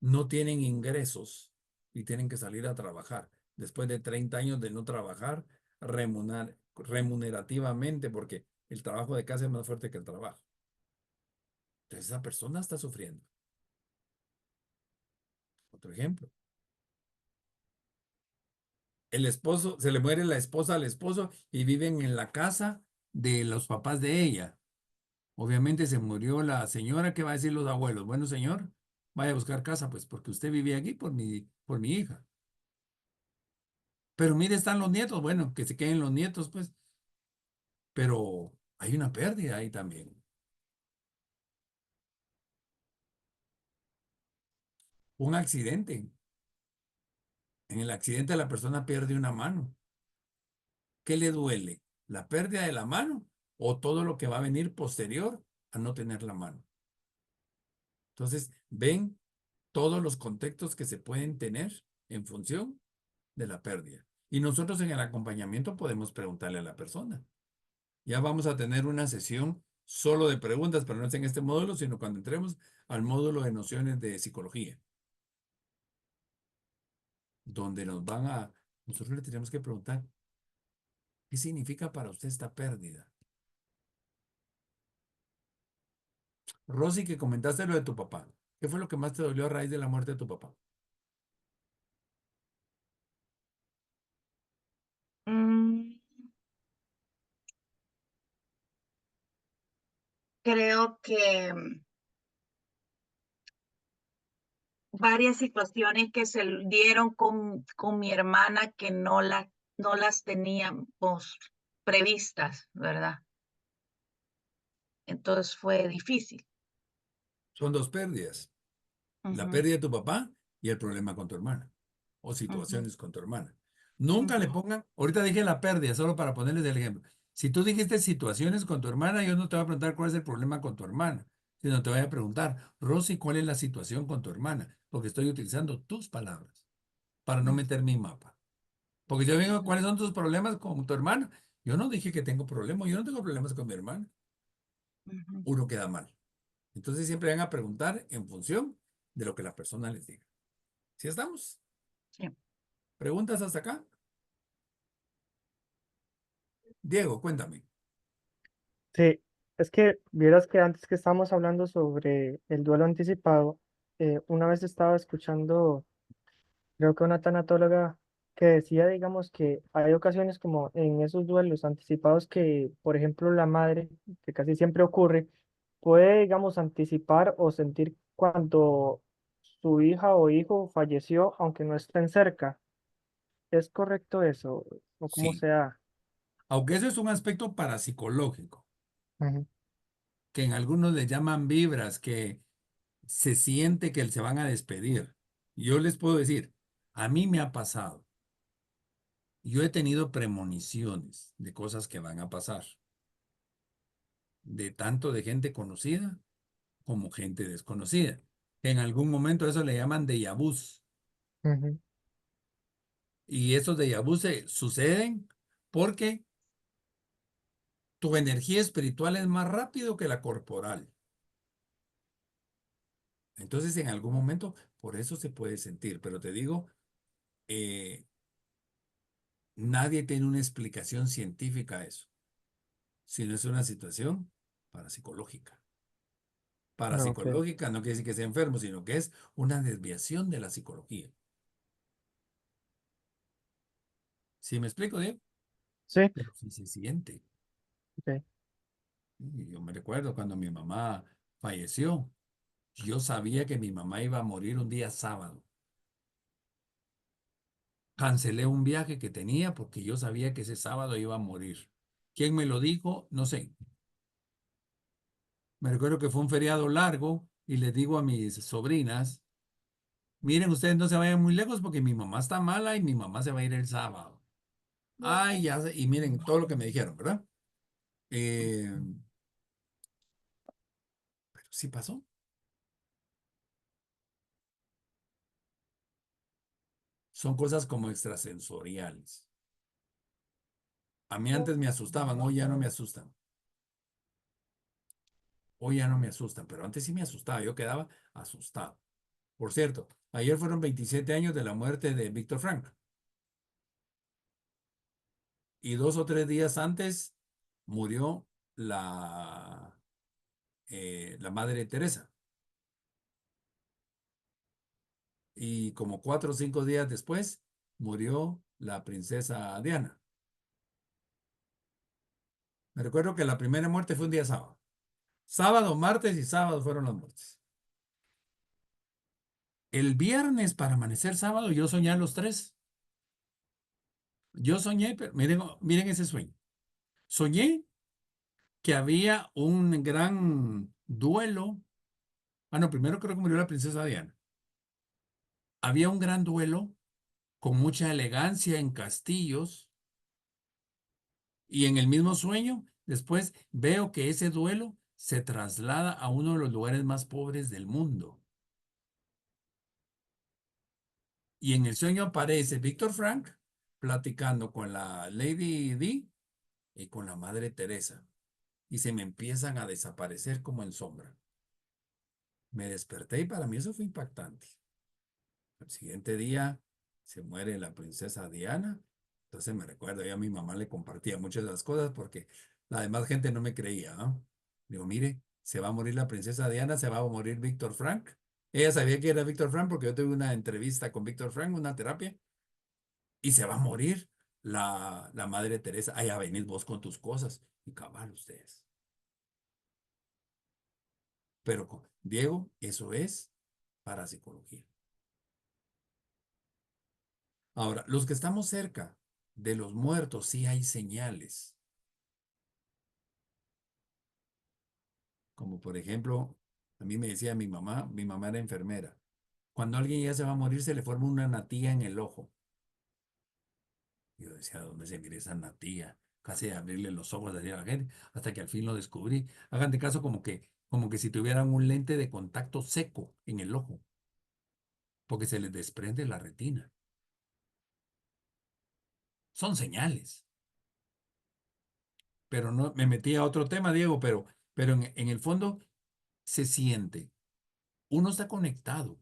No tienen ingresos y tienen que salir a trabajar. Después de 30 años de no trabajar remunerativamente, porque el trabajo de casa es más fuerte que el trabajo. Entonces esa persona está sufriendo. Otro ejemplo. El esposo, se le muere la esposa al esposo y viven en la casa de los papás de ella. Obviamente se murió la señora, ¿qué va a decir los abuelos? Bueno, señor, vaya a buscar casa, pues porque usted vivía aquí por mi hija. Pero mire, están los nietos, bueno, que se queden los nietos, pues. Pero hay una pérdida ahí también. Un accidente. En el accidente la persona pierde una mano. ¿Qué le duele? ¿La pérdida de la mano o todo lo que va a venir posterior a no tener la mano? Entonces, ven todos los contextos que se pueden tener en función de la pérdida. Y nosotros en el acompañamiento podemos preguntarle a la persona. Ya vamos a tener una sesión solo de preguntas, pero no es en este módulo, sino cuando entremos al módulo de nociones de psicología, donde nosotros le tenemos que preguntar, ¿qué significa para usted esta pérdida? Rosy, que comentaste lo de tu papá. ¿Qué fue lo que más te dolió a raíz de la muerte de tu papá? Mm, creo que varias situaciones que se dieron con mi hermana que no las teníamos previstas, ¿verdad? Entonces fue difícil. Son dos pérdidas. La Ujú, pérdida de tu papá y el problema con tu hermana o ujú, situaciones con tu hermana. Nunca le ujú, pongan, ahorita dije la pérdida, solo para ponerles el ejemplo. Si tú dijiste situaciones con tu hermana, yo no te voy a preguntar cuál es el problema con tu hermana, sino te voy a preguntar, Rosy, ¿cuál es la situación con tu hermana? Porque estoy utilizando tus palabras para no meter mi mapa. Porque yo vengo, ¿cuáles son tus problemas con tu hermana? Yo no dije que tengo problemas, yo no tengo problemas con mi hermana. ujú. Uno queda mal. Entonces siempre van a preguntar en función de lo que la persona les diga. ¿Sí estamos? Sí. ¿Preguntas hasta acá? Diego, cuéntame. Sí, es que vieras que antes que estábamos hablando sobre el duelo anticipado, una vez estaba escuchando, creo que una tanatóloga que decía, digamos, que hay ocasiones como en esos duelos anticipados que, por ejemplo, la madre, que casi siempre ocurre, puede, digamos, anticipar o sentir cuando su hija o hijo falleció, aunque no estén cerca. ¿Es correcto eso? ¿O cómo Sí, sea? aunque eso es un aspecto parapsicológico, Ujú, que en algunos le llaman vibras, que se siente que se van a despedir. Yo les puedo decir, a mí me ha pasado. Yo he tenido premoniciones de cosas que van a pasar, de tanto de gente conocida como gente desconocida. En algún momento eso le llaman déjà vus. ujú. Y esos déjà vus suceden porque tu energía espiritual es más rápido que la corporal. Entonces, en algún momento, por eso se puede sentir. Pero te digo, eh, nadie tiene una explicación científica a eso, sino es una situación parapsicológica. Ok. Parapsicológica no quiere decir que sea enfermo, sino que es una desviación de la psicología. ¿Sí me explico, Diego? Sí, Pero sí se siente. ok. Y yo me recuerdo cuando mi mamá falleció, yo sabía que mi mamá iba a morir un día sábado. Cancelé un viaje que tenía porque yo sabía que ese sábado iba a morir. ¿Quién me lo dijo? No sé. Me recuerdo que fue un feriado largo y les digo a mis sobrinas, miren, ustedes no se vayan muy lejos porque mi mamá está mala y mi mamá se va a ir el sábado. Ay, ya sé, y miren todo lo que me dijeron, ¿verdad? Eh, pero sí pasó. Son cosas como extrasensoriales. A mí antes me asustaban, hoy ya no me asustan. Hoy ya no me asustan, pero antes sí me asustaba, yo quedaba asustado. Por cierto, ayer fueron 27 años de la muerte de Víctor Frank y 2 o 3 días antes murió la, la Madre Teresa y como 4 o 5 días después murió la princesa Diana. Me recuerdo que la primera muerte fue un día sábado. Sábado, martes y sábado fueron las muertes. El viernes para amanecer sábado yo soñé a los tres. Yo soñé, pero miren, miren ese sueño. Soñé que había un gran duelo. Ah, no, primero creo que murió la princesa Diana. Había un gran duelo con mucha elegancia en castillos y en el mismo sueño, después veo que ese duelo se traslada a uno de los lugares más pobres del mundo. Y en el sueño aparece Víctor Frank platicando con la Lady Di y con la Madre Teresa. Y se me empiezan a desaparecer como en sombra. Me desperté y para mí eso fue impactante. El siguiente día se muere la princesa Diana. Entonces me recuerdo, yo a mi mamá le compartía muchas de las cosas porque la demás gente no me creía, ¿no? Digo, mire, se va a morir la princesa Diana, se va a morir Víctor Frank. Ella sabía que era Víctor Frank porque yo tuve una entrevista con Víctor Frank, una terapia, y se va a morir la Madre Teresa. Allá venís vos con tus cosas. Y cabal ustedes. Pero, Diego, eso es parapsicología. Ahora, los que estamos cerca de los muertos, sí hay señales. Como por ejemplo, a mí me decía mi mamá era enfermera. Cuando alguien ya se va a morir, se le forma una natilla en el ojo. Yo decía, ¿dónde se mira esa natilla? Casi abrirle los ojos así a la gente, hasta que al fin lo descubrí. Hagan de caso como que si tuvieran un lente de contacto seco en el ojo, porque se les desprende la retina. Son señales. Pero no, me metí a otro tema, Diego, pero en el fondo se siente. Uno está conectado.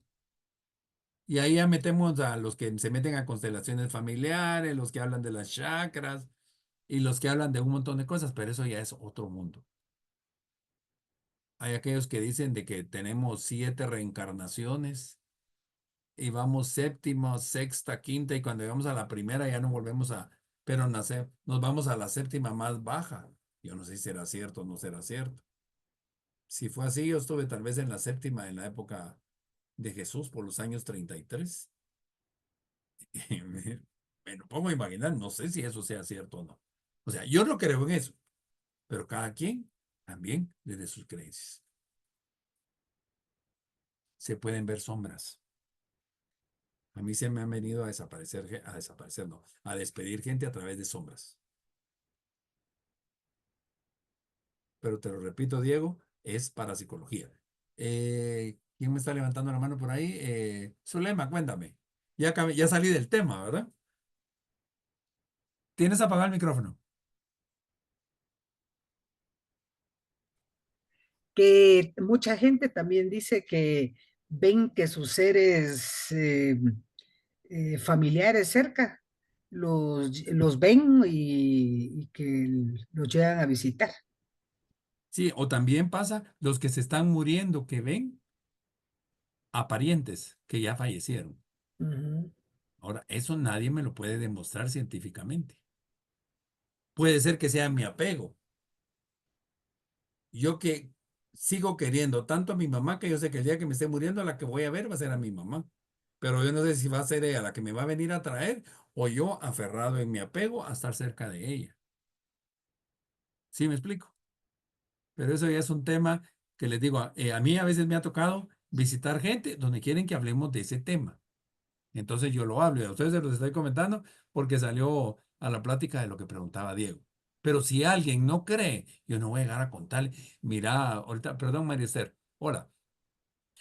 Y ahí ya metemos a los que se meten a constelaciones familiares, los que hablan de las chakras y los que hablan de un montón de cosas, pero eso ya es otro mundo. Hay aquellos que dicen de que tenemos 7 reencarnaciones y vamos séptima, sexta, quinta, y cuando llegamos a la primera ya no volvemos pero nos vamos a la séptima más baja. Yo no sé si será cierto o no será cierto. Si fue así, yo estuve tal vez en la séptima en la época de Jesús por los años 33. Y me lo pongo a imaginar, no sé si eso sea cierto o no. O sea, yo no creo en eso, pero cada quien también desde sus creencias. Se pueden ver sombras. A mí se me han venido a desaparecer, no, a despedir gente a través de sombras. Pero te lo repito, Diego, es parapsicología. ¿Quién me está levantando la mano por ahí? Zulema, cuéntame. Ya salí del tema, ¿verdad? Tienes apagado el micrófono. Que mucha gente también dice que ven que sus seres familiares cerca los ven y que los llegan a visitar. Sí, o también pasa los que se están muriendo, que ven a parientes que ya fallecieron. Ujú. Ahora, eso nadie me lo puede demostrar científicamente. Puede ser que sea mi apego. Yo que sigo queriendo tanto a mi mamá que yo sé que el día que me esté muriendo, la que voy a ver va a ser a mi mamá. Pero yo no sé si va a ser ella la que me va a venir a traer o yo aferrado en mi apego a estar cerca de ella. ¿Sí me explico? Pero eso ya es un tema que les digo, a mí a veces me ha tocado visitar gente donde quieren que hablemos de ese tema. Entonces yo lo hablo y a ustedes se los estoy comentando porque salió a la plática de lo que preguntaba Diego. Pero si alguien no cree, yo no voy a llegar a contarle. Mira, ahorita, perdón, María Esther. Hola.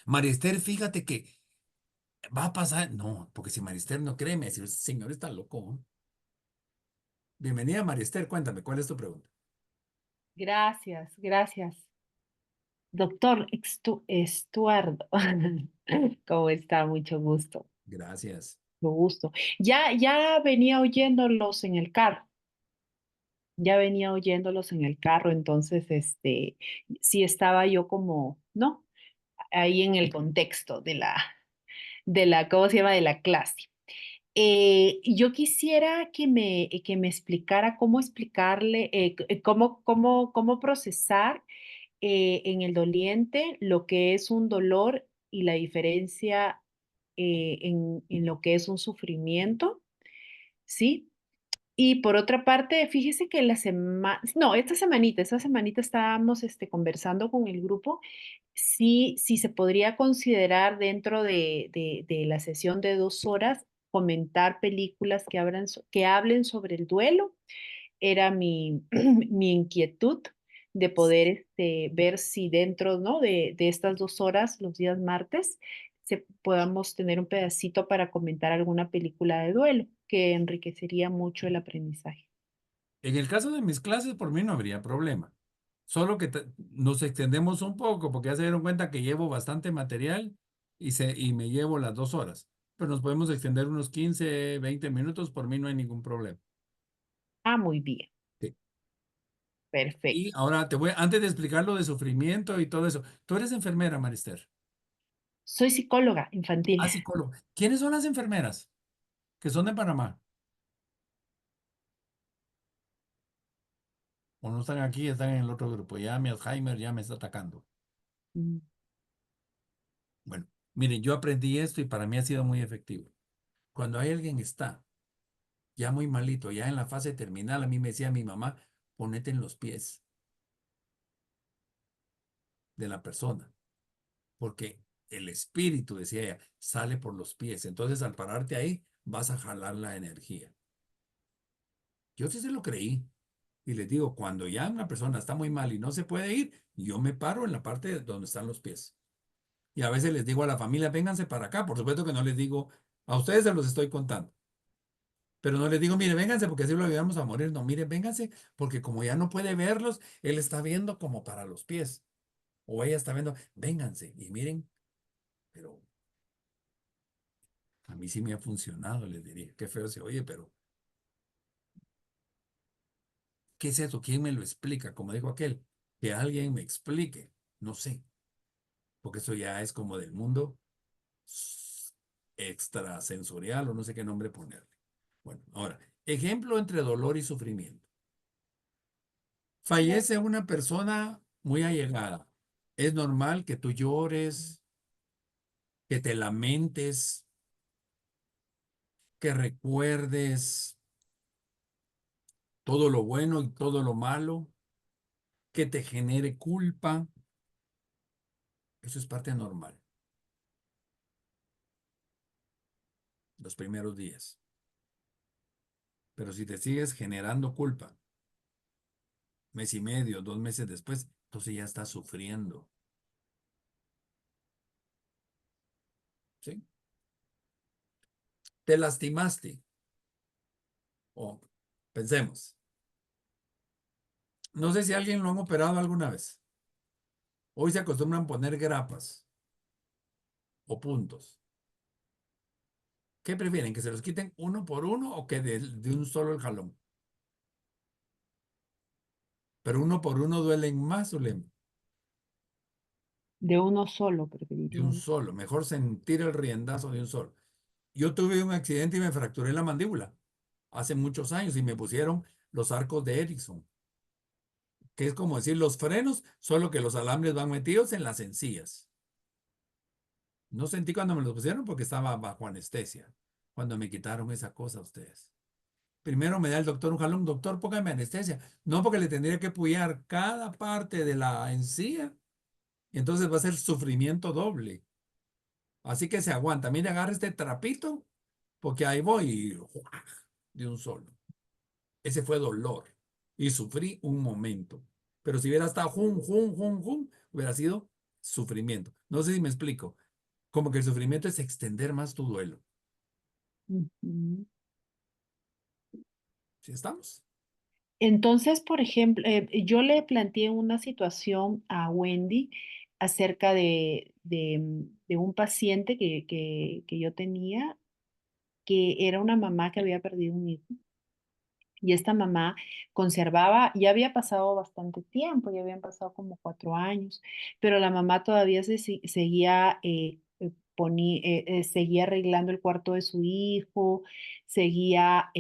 María Esther, fíjate que va a pasar. No, porque si María Esther no cree, me dice, señor está loco. ¿No? Bienvenida, María Esther, cuéntame, ¿cuál es tu pregunta? Gracias, gracias. Doctor Estuardo, ¿cómo está? Mucho gusto, Gracias. mucho gusto. Ya venía oyéndolos en el carro, ya venía oyéndolos en el carro, entonces, sí estaba yo como, ¿no? Ahí en el contexto ¿cómo se llama? De la clase. Yo quisiera que me explicara cómo explicarle, cómo procesar en el doliente lo que es un dolor y la diferencia en lo que es un sufrimiento, ¿sí? Y por otra parte, fíjese que no, esta semanita estábamos conversando con el grupo, sí se podría considerar dentro de la sesión de 2 horas comentar películas que hablen sobre el duelo. Era mi inquietud de poder ver si dentro, ¿no? de estas 2 horas, los días martes, podamos tener un pedacito para comentar alguna película de duelo que enriquecería mucho el aprendizaje. En el caso de mis clases, por mí no habría problema. Solo que nos extendemos un poco porque ya se dieron cuenta que llevo bastante material y me llevo las 2 horas. Pero nos podemos extender unos 15, 20 minutos, por mí no hay ningún problema. Ah, muy bien, Sí. Y perfecto. ahora antes de explicar lo de sufrimiento y todo eso, tú eres enfermera, Marister. Soy psicóloga infantil. Ah, psicólogo. ¿Quiénes son las enfermeras que son de Panamá? O no están aquí, están en el otro grupo. Ya mi Alzheimer ya me está atacando. Mm. Bueno, miren, yo aprendí esto y para mí ha sido muy efectivo. Cuando hay alguien está ya muy malito, ya en la fase terminal, a mí me decía mi mamá, ponete en los pies de la persona, porque el espíritu, decía ella, sale por los pies. Entonces, al pararte ahí, vas a jalar la energía. Yo sí se lo creí. Y les digo, cuando ya una persona está muy mal y no se puede ir, yo me paro en la parte donde están los pies. Y a veces les digo a la familia, vénganse para acá. Por supuesto que no les digo, a ustedes se los estoy contando. Pero no les digo, mire, vénganse porque así lo ayudamos a morir. No, mire, vénganse porque como ya no puede verlos, él está viendo como para los pies. O ella está viendo, vénganse. Y miren, pero a mí sí me ha funcionado, les diría. Qué feo se oye, pero ¿qué es eso? ¿Quién me lo explica? Como dijo aquel, que alguien me explique. No sé, porque eso ya es como del mundo extrasensorial o no sé qué nombre ponerle. Bueno, ahora, ejemplo entre dolor y sufrimiento. Fallece una persona muy allegada. Es normal que tú llores, que te lamentes, que recuerdes todo lo bueno y todo lo malo, que te genere culpa. Eso es parte normal, los primeros días. Pero si te sigues generando culpa, mes y medio, 2 meses después, entonces ya estás sufriendo. ¿Sí? Te lastimaste. O pensemos, no sé si alguien lo han operado alguna vez. Hoy se acostumbran a poner grapas o puntos. ¿Qué prefieren? ¿Que se los quiten uno por uno o que de un solo el jalón? Pero uno por uno duelen más, Zulema. De uno solo, De preferiría. un solo. Mejor sentir el riendazo de un solo. Yo tuve un accidente y me fracturé la mandíbula hace muchos años y me pusieron los arcos de Erickson, que es como decir los frenos, solo que los alambres van metidos en las encías. No sentí cuando me los pusieron porque estaba bajo anestesia. Cuando me quitaron esa cosa a ustedes. Primero me da el doctor un jalón, doctor, póngame anestesia. No, porque le tendría que puyar cada parte de la encía. Y entonces va a ser sufrimiento doble. Así que se aguanta. Mire, agarra este trapito, porque ahí voy de un solo. Ese fue dolor. Y sufrí un momento. Pero si hubiera estado hubiera sido sufrimiento. No sé si me explico. Como que el sufrimiento es extender más tu duelo. Ujú. ¿Sí estamos? Entonces, por ejemplo, yo le planteé una situación a Wendy acerca de un paciente que yo tenía, que era una mamá que había perdido un hijo. Y esta mamá conservaba, ya había pasado bastante tiempo, ya habían pasado como 4 años, pero la mamá todavía seguía, seguía arreglando el cuarto de su hijo, seguía,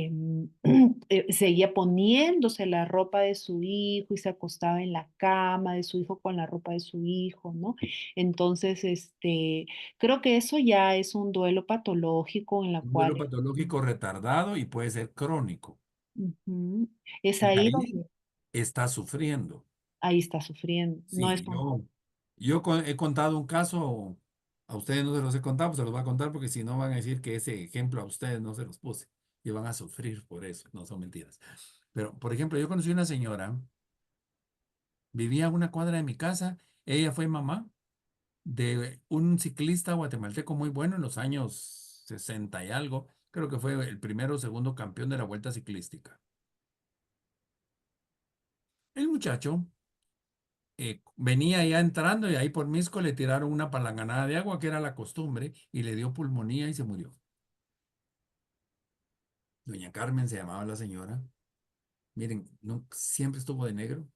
seguía poniéndose la ropa de su hijo y se acostaba en la cama de su hijo con la ropa de su hijo, ¿no? Entonces, creo que eso ya es un duelo patológico en la Un duelo cual... patológico retardado y puede ser crónico. Ujú. Es Y ahí ahí donde está sufriendo. ahí está sufriendo. No es Sí, un... yo he contado un caso, a ustedes no se los he contado, pues se los voy a contar porque si no van a decir que ese ejemplo a ustedes no se los puse y van a sufrir por eso, no son mentiras. Pero, por ejemplo, yo conocí una señora, vivía a una cuadra de mi casa, ella fue mamá de un ciclista guatemalteco muy bueno en los años 60 y algo, creo que fue el primero o segundo campeón de la vuelta ciclística. El muchacho venía ya entrando y ahí por Misco le tiraron una palanganada de agua, que era la costumbre, y le dio pulmonía y se murió. Doña Carmen se llamaba la señora. Miren, no, siempre estuvo de negro.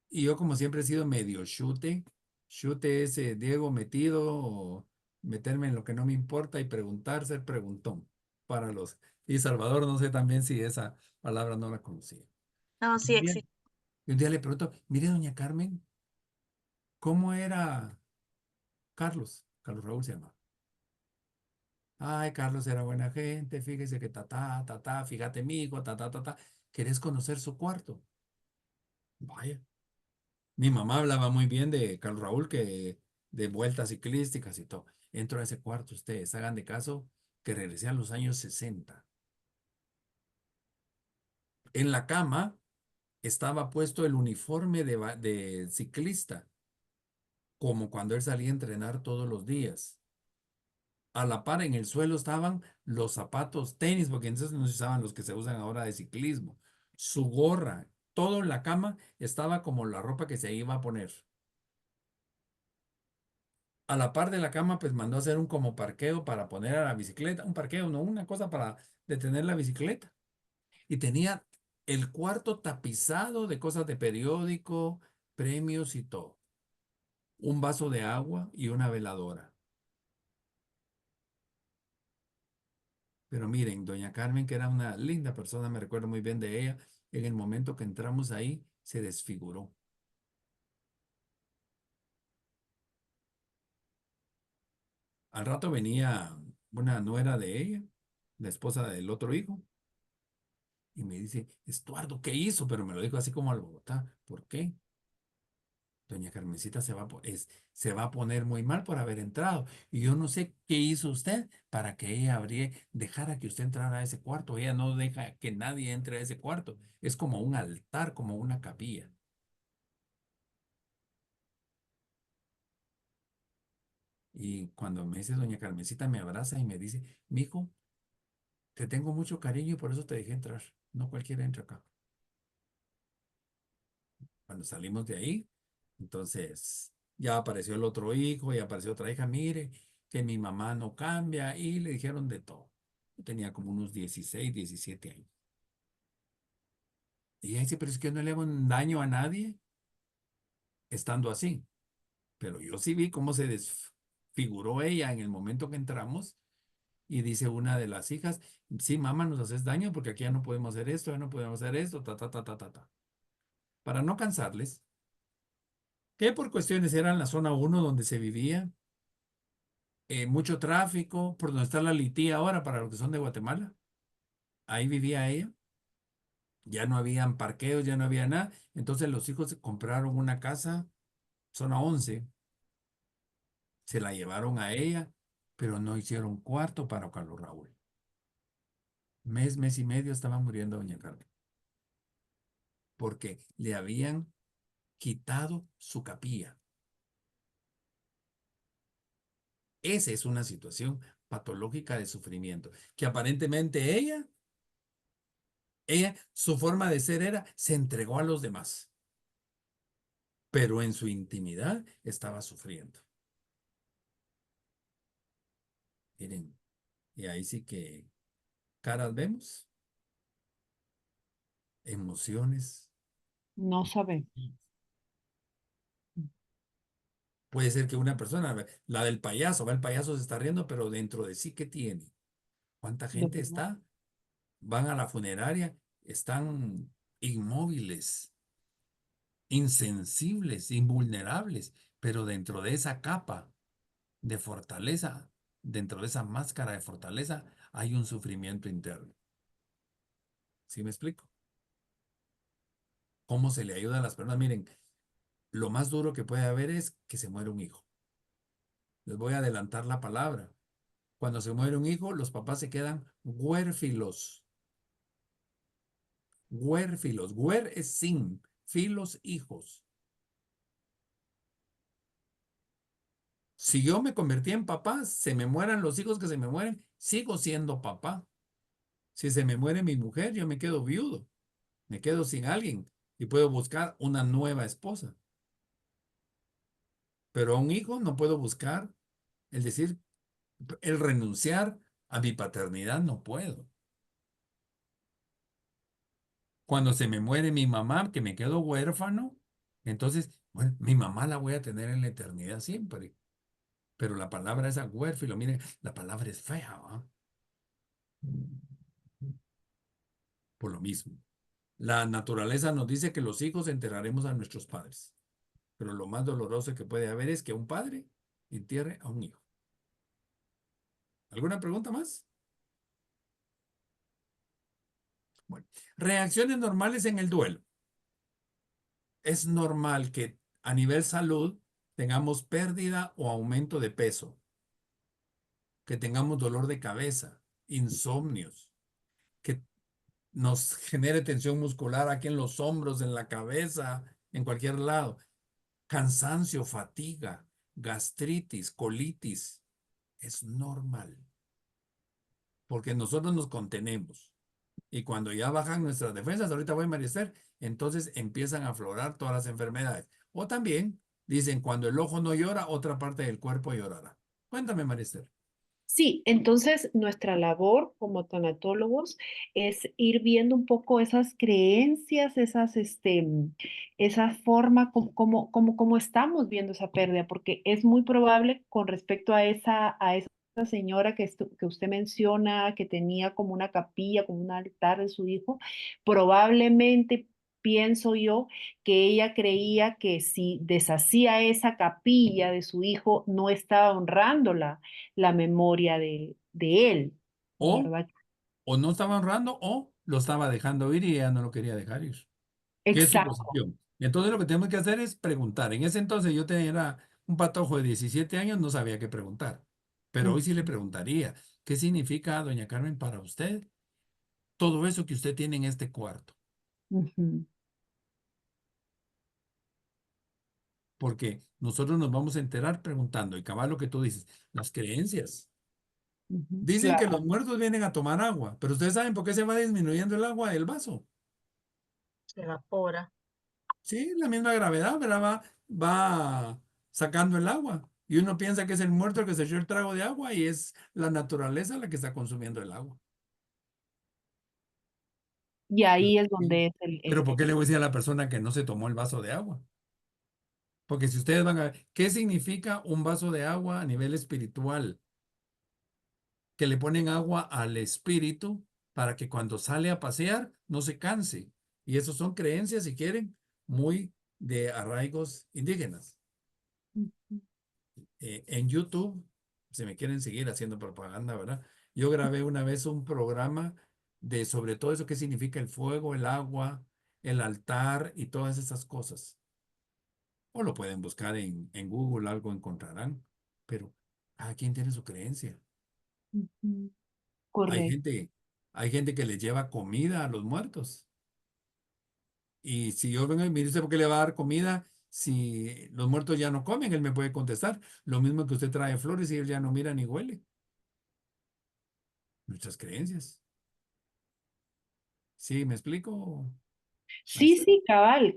Y yo como siempre he sido medio chute. Chute ese Diego metido, o meterme en lo que no me importa y preguntar, ser preguntón para los... Y Salvador, no sé también si esa palabra no la conocía. No, Y sí un día, existe. y un día le pregunto, mire, doña Carmen, ¿cómo era Carlos? Carlos Raúl se llama. Ay, Carlos era buena gente, fíjese que fíjate, mijo, ¿Querés conocer su cuarto? Vaya. Mi mamá hablaba muy bien de Carlos Raúl, que de vueltas ciclísticas y todo. Entro a ese cuarto, ustedes hagan de caso que regresé a los años 60. En la cama estaba puesto el uniforme de ciclista, como cuando él salía a entrenar todos los días. A la par en el suelo estaban los zapatos tenis, porque entonces no se usaban los que se usan ahora de ciclismo. Su gorra, todo en la cama estaba como la ropa que se iba a poner. A la par de la cama, pues mandó a hacer un como parqueo para poner a la bicicleta, un parqueo, no, una cosa para detener la bicicleta. Y tenía el cuarto tapizado de cosas de periódico, premios y todo. Un vaso de agua y una veladora. Pero miren, doña Carmen, que era una linda persona, me recuerdo muy bien de ella, en el momento que entramos ahí, se desfiguró. Al rato venía una nuera de ella, la esposa del otro hijo, y me dice, Estuardo, ¿qué hizo? Pero me lo dijo así como al Bogotá. ¿Por qué? Doña Carmencita se va a poner muy mal por haber entrado. Y yo no sé qué hizo usted para que ella dejara que usted entrara a ese cuarto. Ella no deja que nadie entre a ese cuarto. Es como un altar, como una capilla. Y cuando me dice doña Carmencita, me abraza y me dice, mijo, te tengo mucho cariño y por eso te dejé entrar. No cualquiera entra acá. Cuando salimos de ahí, entonces ya apareció el otro hijo y apareció otra hija, mire, que mi mamá no cambia y le dijeron de todo. Yo tenía como unos 16, 17 años. Y ella dice, pero es que yo no le hago un daño a nadie estando así. Pero yo sí vi cómo se desfiguró ella en el momento que entramos y dice una de las hijas, sí, mamá, nos haces daño porque aquí ya no podemos hacer esto, ya no podemos hacer esto, ta, ta, ta, ta, ta, ta. Para no cansarles, que por cuestiones era en la zona 1 donde se vivía, mucho tráfico, por donde está la Litía ahora, para los que son de Guatemala. Ahí vivía ella. Ya no habían parqueos, ya no había nada. Entonces los hijos compraron una casa, zona 11, se la llevaron a ella, pero no hicieron cuarto para Carlos Raúl. Mes y medio estaba muriendo doña Carmen, porque le habían quitado su capilla. Esa es una situación patológica de sufrimiento, que aparentemente su forma de ser era, se entregó a los demás, pero en su intimidad estaba sufriendo. Miren, y ahí sí que caras vemos, emociones. No sabemos. Puede ser que una persona, la del payaso, va el payaso se está riendo, pero dentro de sí, ¿qué tiene? ¿Cuánta De gente verdad. está? Van a la funeraria, están inmóviles, insensibles, invulnerables, pero dentro de esa capa de fortaleza, dentro de esa máscara de fortaleza, hay un sufrimiento interno. ¿Sí me explico? ¿Cómo se le ayuda a las personas? Miren, lo más duro que puede haber es que se muere un hijo. Les voy a adelantar la palabra. Cuando se muere un hijo, los papás se quedan huérfilos. Huérfilos. Huer es sin. Filos, hijos. Si yo me convertí en papá, se me mueran los hijos que se me mueren, sigo siendo papá. Si se me muere mi mujer, yo me quedo viudo. Me quedo sin alguien y puedo buscar una nueva esposa. Pero a un hijo no puedo buscar, el decir, el renunciar a mi paternidad, no puedo. Cuando se me muere mi mamá, que me quedo huérfano, entonces, bueno, mi mamá la voy a tener en la eternidad siempre. Pero la palabra esa huérfilo, miren, la palabra es fea, ¿va? Por lo mismo. La naturaleza nos dice que los hijos enterraremos a nuestros padres. Pero lo más doloroso que puede haber es que un padre entierre a un hijo. ¿Alguna pregunta más? Bueno, reacciones normales en el duelo. Es normal que a nivel salud tengamos pérdida o aumento de peso, que tengamos dolor de cabeza, insomnios, que nos genere tensión muscular aquí en los hombros, en la cabeza, en cualquier lado, cansancio, fatiga, gastritis, colitis. Es normal, porque nosotros nos contenemos. Y cuando ya bajan nuestras defensas, ahorita voy a Mariester, entonces empiezan a aflorar todas las enfermedades. O también dicen, cuando el ojo no llora, otra parte del cuerpo llorará. Cuéntame, Mariester. Sí, entonces nuestra labor como tanatólogos es ir viendo un poco esas creencias, esa forma como estamos viendo esa pérdida, porque es muy probable con respecto a esa señora que usted menciona, que tenía como una capilla, como un altar de su hijo, probablemente pienso yo que ella creía que si deshacía esa capilla de su hijo, no estaba honrando la memoria de él, O, ¿verdad? o no estaba honrando o lo estaba dejando ir y ella no lo quería dejar ir. ¿Qué es su Exacto. posición? Entonces lo que tenemos que hacer es preguntar. En ese entonces yo tenía un patojo de 17 años, no sabía qué preguntar. Pero hoy sí le preguntaría, ¿qué significa, doña Carmen, para usted todo eso que usted tiene en este cuarto? Ujú, Porque nosotros nos vamos a enterar preguntando, y cabal lo que tú dices, las creencias. ujú, Dicen que claro. los muertos vienen a tomar agua, pero ustedes saben por qué se va disminuyendo el agua del vaso. Se evapora. Sí, la misma gravedad, ¿verdad? Va sacando el agua. Y uno piensa que es el muerto el que se echó el trago de agua y es la naturaleza la que está consumiendo el agua. Y Pero, ahí es sí, donde es pero ¿por qué le voy a decir a la persona que no se tomó el vaso de agua? Porque si ustedes van a ver, ¿qué significa un vaso de agua a nivel espiritual? Que le ponen agua al espíritu para que cuando sale a pasear no se canse. Y eso son creencias, si quieren, muy de arraigos indígenas. Ujú, En YouTube, si me quieren seguir haciendo propaganda, ¿verdad? Yo grabé una vez un programa de sobre todo eso que significa el fuego, el agua, el altar y todas esas cosas. O lo pueden buscar en Google, algo encontrarán. Pero cada quien tiene su creencia. ujú, Hay correcto. gente, hay gente que le lleva comida a los muertos. Y si yo vengo y me dice por qué le va a dar comida, si los muertos ya no comen, él me puede contestar. Lo mismo que usted trae flores y él ya no mira ni huele. Nuestras creencias. ¿Sí me explico, Sí, maestra? sí, cabal,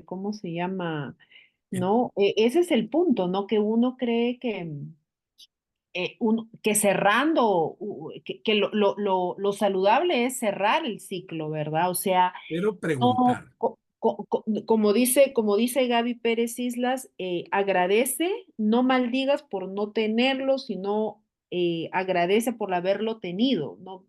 ¿cómo se llama? En- ¿No? Ese es el punto, ¿no? Que uno cree que cerrando, que lo saludable es cerrar el ciclo, ¿verdad? O sea, pero no, preguntar. como dice Gaby Pérez Islas, agradece, no maldigas por no tenerlo, sino agradece por haberlo tenido, ¿no?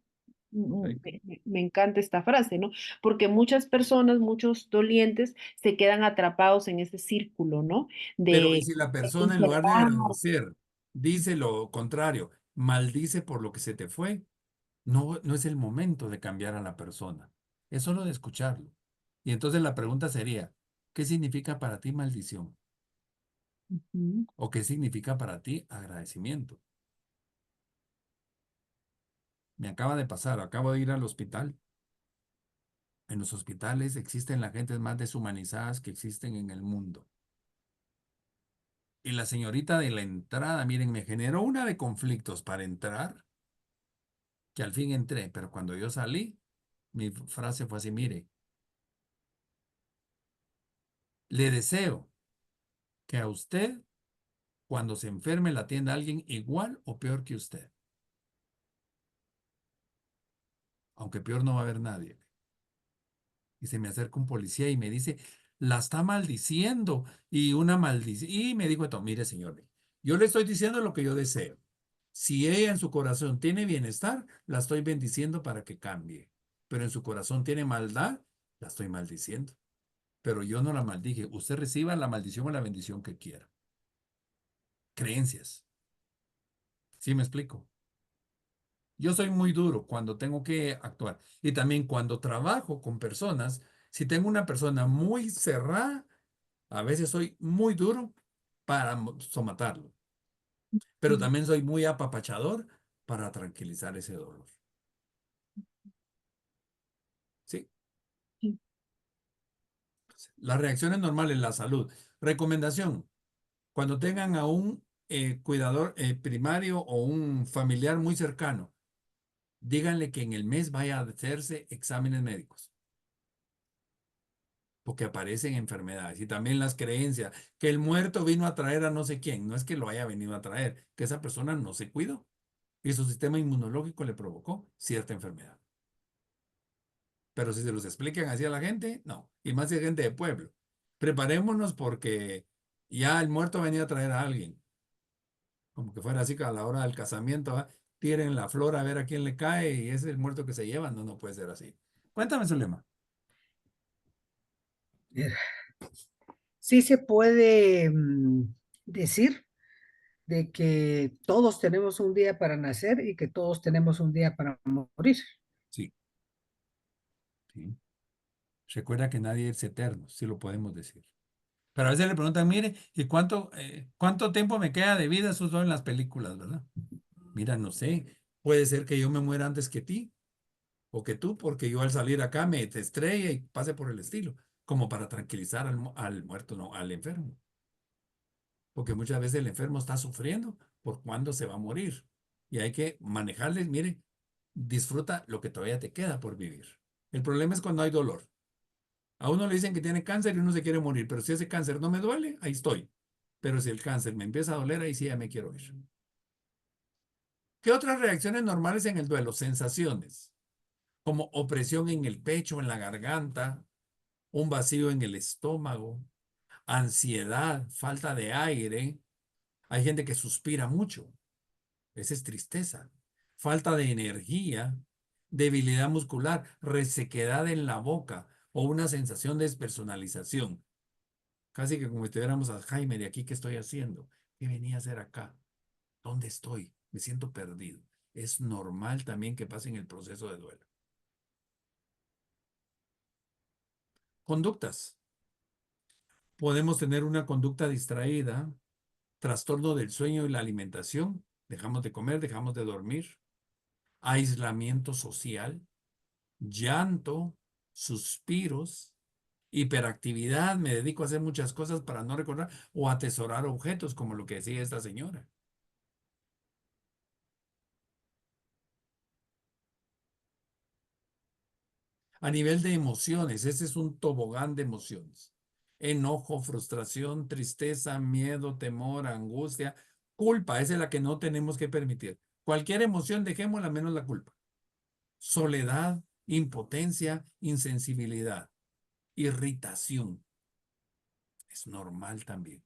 Correcto. Me encanta esta frase, ¿no? Porque muchas personas, muchos dolientes, se quedan atrapados en ese círculo, ¿no? Pero ¿y De si la persona en lugar de conservar. agradecer dice lo contrario, maldice por lo que se te fue? No, no es el momento de cambiar a la persona. Es solo de escucharlo. Y entonces la pregunta sería, ¿qué significa para ti maldición? Ujú, ¿O qué significa para ti agradecimiento? Me acaba de pasar, acabo de ir al hospital. En los hospitales existen las gentes más deshumanizadas que existen en el mundo. Y la señorita de la entrada, miren, me generó una de conflictos para entrar, que al fin entré, pero cuando yo salí, mi frase fue así, mire, le deseo que a usted, cuando se enferme, la atienda alguien igual o peor que usted. Aunque peor no va a haber nadie. Y se me acerca un policía y me dice, la está maldiciendo. Y una maldición. Y me dijo, esto, mire, señor, yo le estoy diciendo lo que yo deseo. Si ella en su corazón tiene bienestar, la estoy bendiciendo para que cambie. Pero en su corazón tiene maldad, la estoy maldiciendo. Pero yo no la maldije. Usted reciba la maldición o la bendición que quiera. Creencias. ¿Sí me explico? Yo soy muy duro cuando tengo que actuar. Y también cuando trabajo con personas, si tengo una persona muy cerrada, a veces soy muy duro para somatarlo. Pero ujú, también soy muy apapachador para tranquilizar ese dolor. Sí. sí. Las reacciones normales, la salud. Recomendación, cuando tengan a un cuidador primario o un familiar muy cercano, díganle que en el mes vaya a hacerse exámenes médicos, porque aparecen enfermedades y también las creencias, que el muerto vino a traer a no sé quién, no es que lo haya venido a traer, que esa persona no se cuidó y su sistema inmunológico le provocó cierta enfermedad. Pero si se los explican así a la gente, no, y más si es gente de pueblo. Preparémonos porque ya el muerto venía a traer a alguien. como que fuera así que a la hora del casamiento, ¿va? Tiren la flor a ver a quién le cae y es el muerto que se llevan. No, no puede ser así. Cuéntame, Zulema. Sí se puede decir de que todos tenemos un día para nacer y que todos tenemos un día para morir. Sí, sí. Recuerda que nadie es eterno, sí lo podemos decir. Pero a veces le preguntan, mire, ¿y cuánto tiempo me queda de vida? Eso son en las películas, ¿verdad? Mira, no sé, puede ser que yo me muera antes que ti o que tú, porque yo al salir acá me te estrelle y pase por el estilo, como para tranquilizar al muerto, no, al enfermo. Porque muchas veces el enfermo está sufriendo por cuándo se va a morir. Y hay que manejarles, mire, disfruta lo que todavía te queda por vivir. El problema es cuando hay dolor. A uno le dicen que tiene cáncer y uno se quiere morir, pero si ese cáncer no me duele, ahí estoy. Pero si el cáncer me empieza a doler, ahí sí ya me quiero ir. ¿Qué otras reacciones normales en el duelo? Sensaciones, como opresión en el pecho, en la garganta, un vacío en el estómago, ansiedad, falta de aire. Hay gente que suspira mucho. Esa es tristeza. Falta de energía, debilidad muscular, resequedad en la boca o una sensación de despersonalización. Casi que como si estuviéramos Alzheimer, ¿y aquí qué estoy haciendo? ¿Qué venía a hacer acá? ¿Dónde estoy? Me siento perdido. Es normal también que pase en el proceso de duelo. Conductas. Podemos tener una conducta distraída, trastorno del sueño y la alimentación. Dejamos de comer, dejamos de dormir. Aislamiento social, llanto, suspiros, hiperactividad. Me dedico a hacer muchas cosas para no recordar o atesorar objetos, como lo que decía esta señora. A nivel de emociones, ese es un tobogán de emociones. Enojo, frustración, tristeza, miedo, temor, angustia, culpa, esa es la que no tenemos que permitir. Cualquier emoción, dejémosla menos la culpa. Soledad, impotencia, insensibilidad, irritación. Es normal también.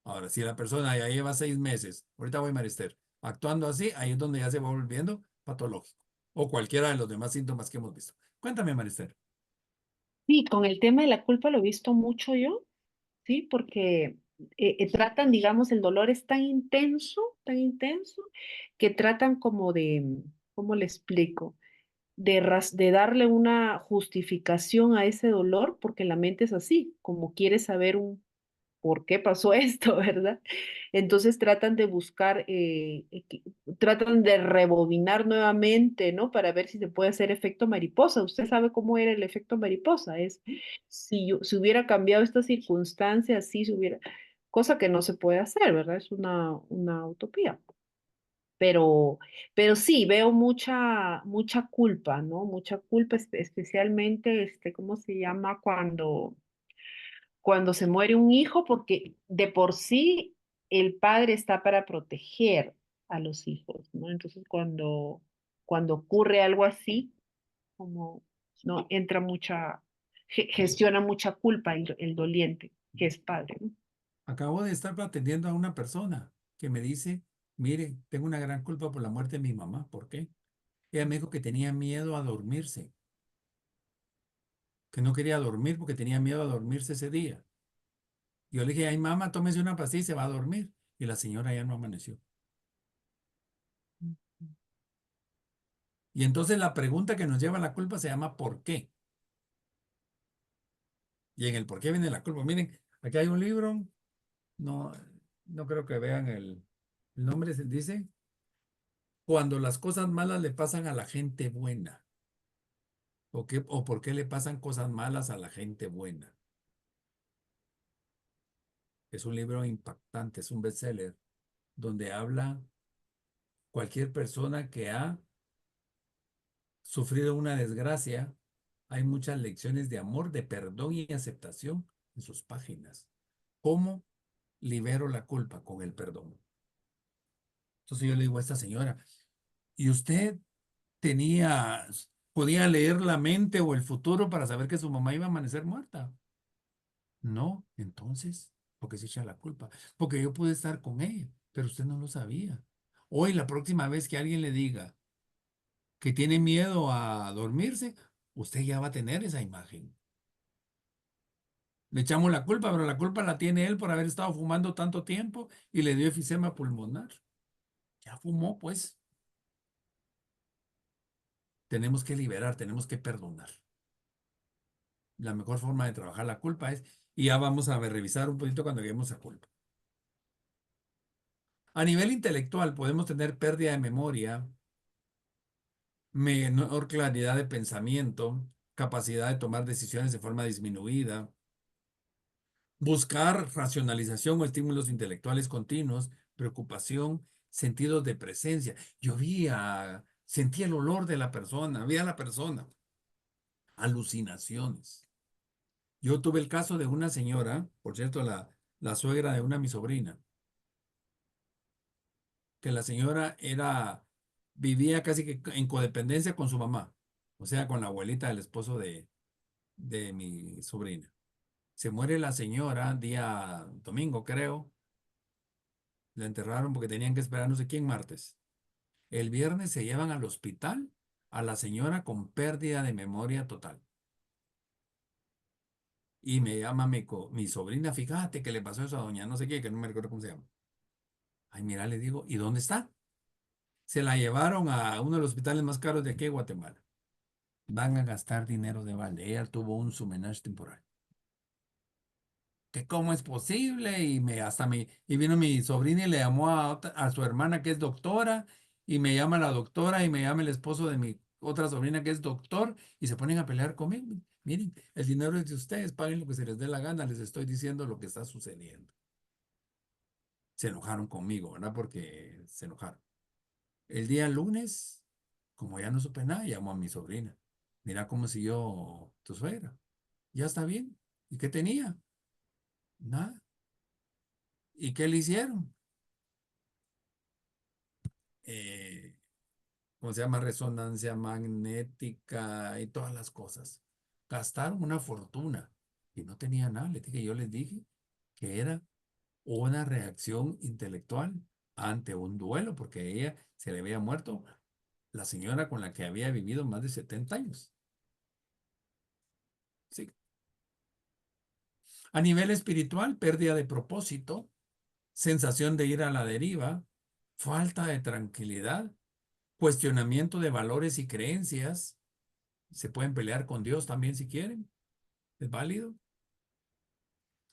Ahora, si la persona ya lleva 6 meses, ahorita voy, Marister, actuando así, ahí es donde ya se va volviendo patológico. O cualquiera de los demás síntomas que hemos visto. Cuéntame, Marister. Sí, con el tema de la culpa lo he visto mucho yo, ¿sí? Porque tratan, digamos, el dolor es tan intenso, que tratan como de, ¿cómo le explico? De darle una justificación a ese dolor, porque la mente es así, como quiere saber un por qué pasó esto, ¿verdad? Entonces tratan de buscar, tratan de rebobinar nuevamente, ¿no? Para ver si se puede hacer efecto mariposa. Usted sabe cómo era el efecto mariposa, es si hubiera cambiado esta circunstancia, si se hubiera, cosa que no se puede hacer, ¿verdad? Es una utopía. Pero, pero sí, veo mucha culpa, ¿no? Mucha culpa, especialmente, ¿cómo se llama? Cuando se muere un hijo, porque de por sí el padre está para proteger a los hijos, ¿no? Entonces, cuando ocurre algo así, como, ¿no? Entra gestiona mucha culpa el doliente, que es padre, ¿no? Acabo de estar atendiendo a una persona que me dice, mire, tengo una gran culpa por la muerte de mi mamá. ¿Por qué? Ella me dijo que tenía miedo a dormirse, que no quería dormir porque tenía miedo a dormirse ese día. Yo le dije, ay, mamá, tómese una pastilla y se va a dormir. Y la señora ya no amaneció. Y entonces la pregunta que nos lleva a la culpa se llama ¿por qué? Y en el por qué viene la culpa. Miren, aquí hay un libro, no, no creo que vean el nombre, se dice, Cuando las cosas malas le pasan a la gente buena. ¿O por qué le pasan cosas malas a la gente buena? Es un libro impactante, es un bestseller, donde habla cualquier persona que ha sufrido una desgracia. Hay muchas lecciones de amor, de perdón y aceptación en sus páginas. ¿Cómo libero la culpa con el perdón? Entonces yo le digo a esta señora, ¿y usted podía leer la mente o el futuro para saber que su mamá iba a amanecer muerta? No, entonces, ¿por qué se echa la culpa? Porque yo pude estar con ella. pero usted no lo sabía. Hoy, la próxima vez que alguien le diga que tiene miedo a dormirse, usted ya va a tener esa imagen. Le echamos la culpa, pero la culpa la tiene él por haber estado fumando tanto tiempo y le dio efisema pulmonar. Ya fumó, pues. Tenemos que liberar, tenemos que perdonar. La mejor forma de trabajar la culpa es, y ya vamos a revisar un poquito cuando lleguemos a culpa. A nivel intelectual podemos tener pérdida de memoria, menor claridad de pensamiento, capacidad de tomar decisiones de forma disminuida, buscar racionalización o estímulos intelectuales continuos, preocupación, sentidos de presencia. Sentía el olor de la persona, veía a la persona, alucinaciones. Yo tuve el caso de una señora, por cierto, la suegra de una de mi sobrina, que la señora vivía casi que en codependencia con su mamá, o sea, con la abuelita del esposo de mi sobrina. Se muere la señora día domingo, creo. La enterraron porque tenían que esperar no sé quién martes. El viernes se llevan al hospital a la señora con pérdida de memoria total. Y me llama mi sobrina, fíjate que le pasó eso a doña no sé qué, que no me recuerdo cómo se llama. Ay, mira, le digo, ¿y dónde está? Se la llevaron a uno de los hospitales más caros de aquí de Guatemala. Van a gastar dinero de balde. Ella tuvo un sumenage temporal. Que cómo es posible y vino mi sobrina y le llamó a su hermana que es doctora y me llama la doctora y me llama el esposo de mi otra sobrina que es doctor y se ponen a pelear conmigo. Miren, el dinero es de ustedes, paguen lo que se les dé la gana, les estoy diciendo lo que está sucediendo. Se enojaron conmigo, ¿verdad? Porque se enojaron. El día lunes, como ya no supe nada, llamó a mi sobrina. Mira cómo siguió tu suegra. Ya está bien. ¿Y qué tenía? Nada. ¿Y qué le hicieron? Eh, ¿Cómo se llama? Resonancia magnética y todas las cosas. Gastaron una fortuna y no tenía nada. Yo les dije que era una reacción intelectual ante un duelo, porque a ella se le había muerto la señora con la que había vivido más de 70 años. Sí. A nivel espiritual, pérdida de propósito, sensación de ir a la deriva, falta de tranquilidad, cuestionamiento de valores y creencias. Se pueden pelear con Dios también si quieren. Es válido.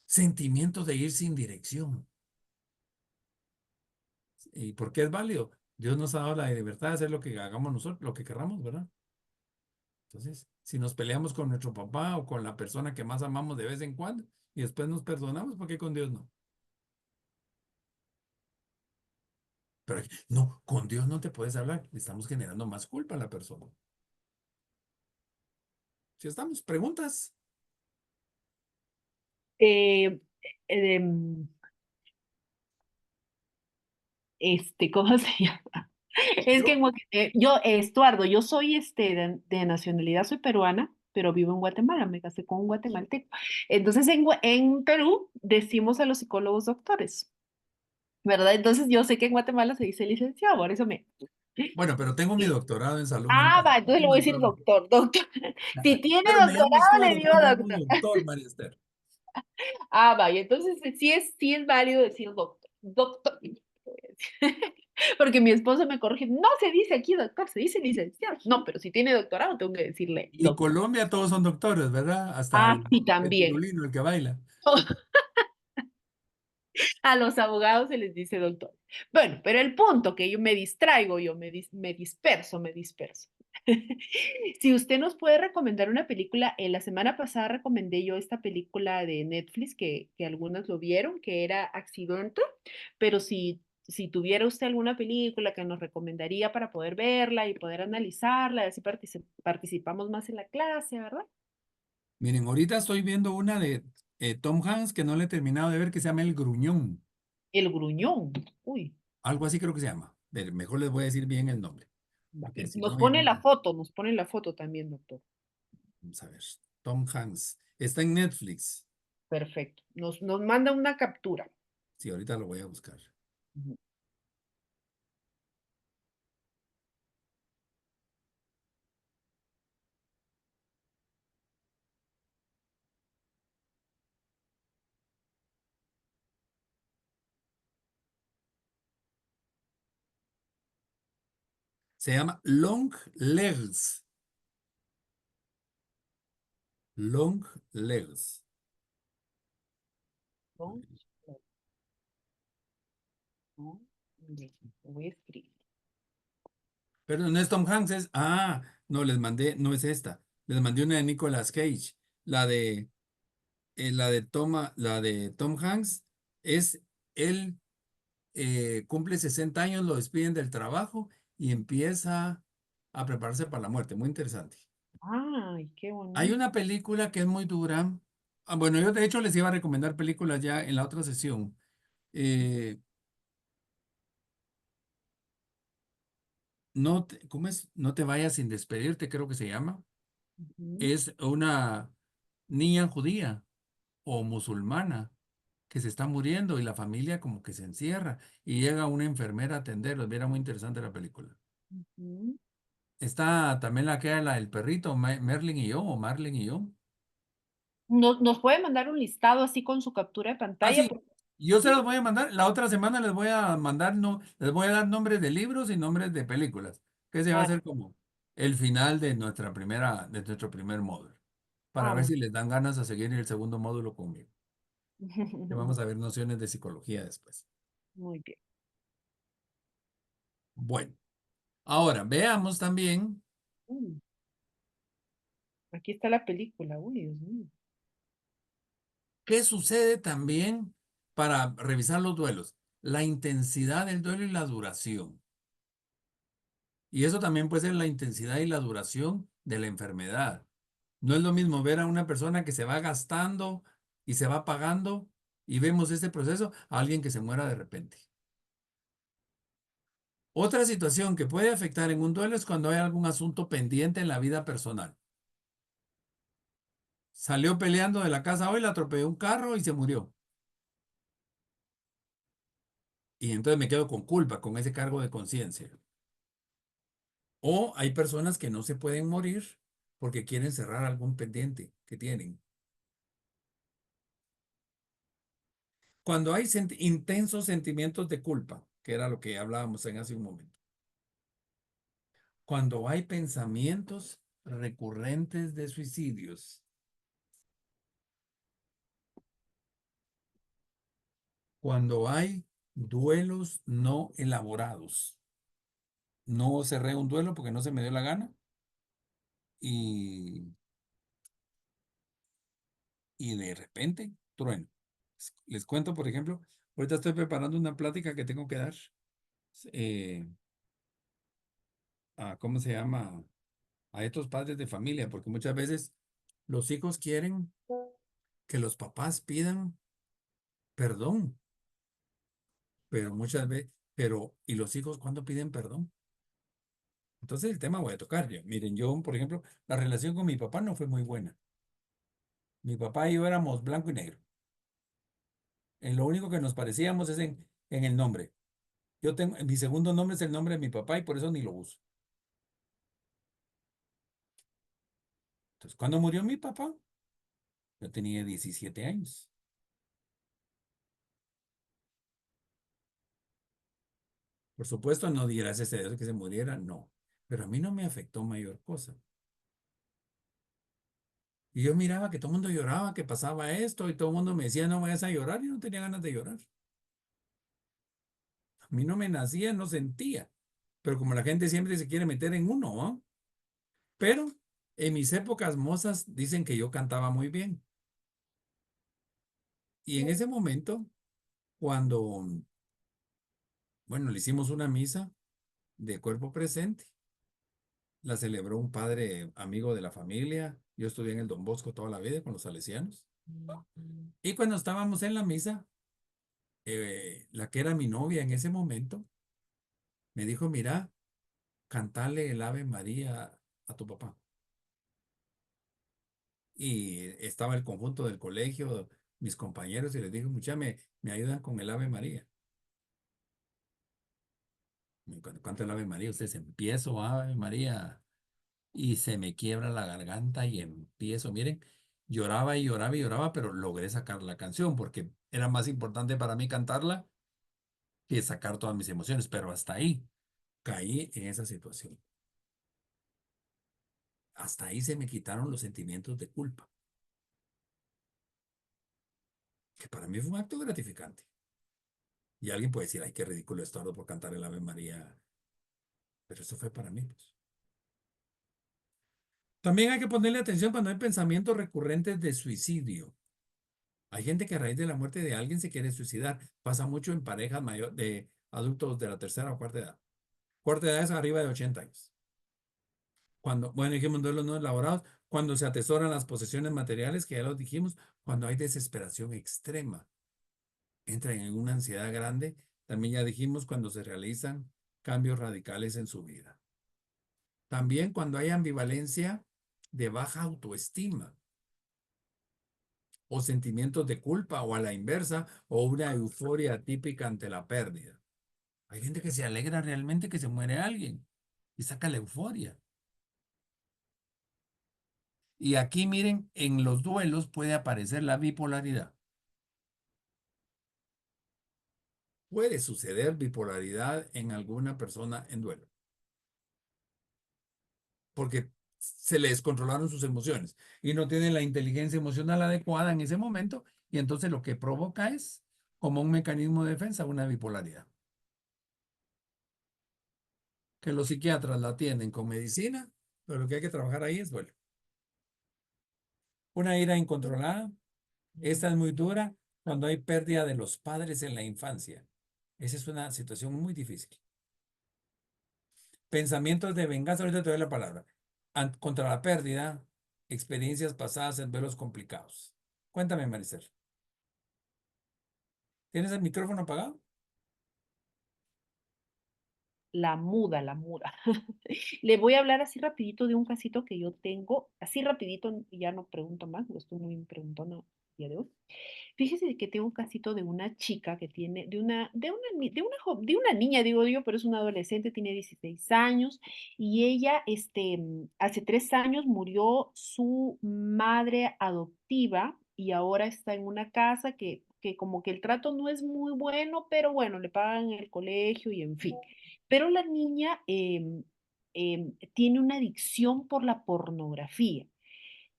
Sentimientos de ir sin dirección. ¿Y por qué es válido? Dios nos ha dado la libertad de hacer lo que hagamos nosotros, lo que querramos, ¿verdad? Entonces, si nos peleamos con nuestro papá o con la persona que más amamos de vez en cuando y después nos perdonamos, ¿por qué con Dios no? Pero no, con Dios no te puedes hablar. Le estamos generando más culpa a la persona. Si estamos, preguntas. Eh, em, ¿Cómo se llama? Es que Yo, yo, Estuardo, yo soy de nacionalidad, soy peruana, pero vivo en Guatemala, me casé con un guatemalteco. Entonces, en Perú decimos a los psicólogos doctores, ¿verdad? Entonces, yo sé que en Guatemala se dice licenciado, por eso me... bueno, pero tengo mi Sí. doctorado en salud Ah, mental. va, entonces le No voy a hay decir problema. doctor, doctor. Si tiene Pero me llamo doctorado, le Estuardo, digo pero me llamo doctor. doctor, María Esther. Ah, vaya, entonces sí es válido decir doctor, doctor. Porque mi esposo me corrige, no se dice aquí doctor, se dice licenciado. No, pero si tiene doctorado, tengo que decirle Y doctor. Colombia todos son doctores, ¿verdad? Hasta Ah, sí, el también. pirulino, el que baila. A los abogados se les dice doctor. Bueno, pero el punto que yo me distraigo, me disperso, me disperso. Si usted nos puede recomendar una película, la semana pasada recomendé yo esta película de Netflix que algunos lo vieron, que era Accidente, pero si tuviera usted alguna película que nos recomendaría para poder verla y poder analizarla, así participamos más en la clase, ¿verdad? Miren, ahorita estoy viendo una de Tom Hanks que no le he terminado de ver que se llama El Gruñón. El gruñón. Uy, Algo así creo que se llama. Mejor les voy a decir bien el nombre. Porque si no, ya nos pone la foto también, doctor. vamos a ver. Tom Hanks. Está en Netflix. Perfecto. Nos manda una captura. Sí, ahorita lo voy a buscar. Ujú. Se llama long legs. Long legs. Long legs. Long legs. Lo voy a escribir. Pero no es Tom Hanks, no, les mandé, no es esta. Les mandé una de Nicolas Cage. La de, la de Tom Hanks es él cumple 60 años, lo despiden del trabajo y empieza a prepararse para la muerte. Muy interesante. Ay, qué Hay bonito. una película que es muy dura. Bueno, yo de hecho les iba a recomendar películas ya en la otra sesión. Eh, ¿Cómo es? No te vayas sin despedirte, creo que se llama. Ujú. Es una niña judía o musulmana que se está muriendo y la familia como que se encierra y llega una enfermera a atenderlos. Era muy interesante la película. Ujú. Está también la que era la del perrito, Merlin y yo, o Marlin y yo. Nos puede mandar un listado así con su captura de Ah, pantalla. sí, yo se los Sí. voy a mandar. La otra semana les voy a mandar, no, les voy a dar nombres de libros y nombres de películas, que se va a Ah, hacer como el final de de nuestro primer módulo, para ver muy si les dan ganas a seguir el segundo módulo conmigo. Que vamos bien. a ver nociones de psicología después. Muy bien. Bueno, ahora veamos también Mm, Aquí está la película. Uy, Dios mío. qué sucede también para revisar los duelos, la intensidad del duelo y la duración. Y eso también puede ser la intensidad y la duración de la enfermedad. No es lo mismo ver a una persona que se va gastando y se va pagando y vemos este proceso a alguien que se muera de repente. Otra situación que puede afectar en un duelo es cuando hay algún asunto pendiente en la vida personal. Salió peleando de la casa hoy, la atropelló un carro y se murió. Y entonces me quedo con culpa, con ese cargo de conciencia. O hay personas que no se pueden morir porque quieren cerrar algún pendiente que tienen. Cuando hay intensos sentimientos de culpa, que era lo que hablábamos en hace un momento. Cuando hay pensamientos recurrentes de suicidios. Cuando hay duelos no elaborados. No cerré un duelo porque no se me dio la gana. Y, y de repente, trueno. Les cuento, por ejemplo, ahorita estoy preparando una plática que tengo que dar. eh, ¿Cómo se llama? A estos padres de familia, porque muchas veces los hijos quieren que los papás pidan perdón, pero muchas veces, ¿y los hijos cuándo piden perdón? Entonces el tema voy a tocar yo. Miren, yo, por ejemplo, la relación con mi papá no fue muy buena. Mi papá y yo éramos blanco y negro. En lo único que nos parecíamos es en el nombre. Mi segundo nombre es el nombre de mi papá y por eso ni lo uso. Entonces, cuando murió mi papá, yo tenía 17 años. Por supuesto, no di gracias a Dios que se muriera, no. Pero a mí no me afectó mayor cosa. Y yo miraba que todo el mundo lloraba, que pasaba esto, y todo el mundo me decía, no vayas a llorar, y no tenía ganas de llorar. A mí no me nacía, no sentía. Pero como la gente siempre se quiere meter en uno, ¿ah? Pero en mis épocas mozas dicen que yo cantaba muy bien. Y en ese momento, cuando, bueno, le hicimos una misa de cuerpo presente, la celebró un padre amigo de la familia. Yo estudié en el Don Bosco toda la vida con los salesianos. Y cuando estábamos en la misa, la que era mi novia en ese momento, me dijo, mira, cantale el Ave María a tu papá. Y estaba el conjunto del colegio, mis compañeros, y les dije, mucha, me ayudan con el Ave María. Cuando canto el Ave María, ustedes empiezo Ave María y se me quiebra la garganta y empiezo, miren, lloraba y lloraba y lloraba, pero logré sacar la canción porque era más importante para mí cantarla que sacar todas mis emociones, pero hasta ahí. caí en esa situación. Hasta ahí se me quitaron los sentimientos de culpa, que para mí fue un acto gratificante. Y alguien puede decir, ay, qué ridículo esto por cantar el Ave María. Pero eso fue para mí, pues. También hay que ponerle atención cuando hay pensamientos recurrentes de suicidio. Hay gente que a raíz de la muerte de alguien se quiere suicidar. Pasa mucho en parejas de adultos de la tercera o cuarta edad. Cuarta edad es arriba de 80 años. Cuando, bueno, dijimos duelos no elaborados, cuando se atesoran las posesiones materiales, que ya lo dijimos, cuando hay desesperación extrema, entran en una ansiedad grande, también ya dijimos cuando se realizan cambios radicales en su vida. También cuando hay ambivalencia de baja autoestima o sentimientos de culpa o a la inversa o una euforia típica ante la pérdida. Hay gente que se alegra realmente que se muere alguien y saca la euforia. Y aquí miren, en los duelos puede aparecer la bipolaridad. Puede suceder bipolaridad en alguna persona en duelo, porque se le descontrolaron sus emociones y no tiene la inteligencia emocional adecuada en ese momento, y entonces lo que provoca es, como un mecanismo de defensa, una bipolaridad. Que los psiquiatras la atienden con medicina, pero lo que hay que trabajar ahí es duelo. Una ira incontrolada, esta es muy dura cuando hay pérdida de los padres en la infancia. Esa es una situación muy difícil. Pensamientos de venganza, ahorita te doy la palabra. Contra la pérdida, experiencias pasadas en duelos complicados. Cuéntame, Maricel. ¿Tienes el micrófono apagado? La muda, la muda. Le voy a hablar así rapidito de un casito que yo tengo, así rapidito, ya no pregunto más, porque estoy muy preguntona el día de hoy. Fíjese que tengo un casito de una chica que tiene, de una niña, digo yo, pero es una adolescente, tiene 16 años, y ella, hace 3 años murió su madre adoptiva y ahora está en una casa que como que el trato no es muy bueno, pero bueno, le pagan el colegio y en fin. Pero la niña tiene una adicción por la pornografía,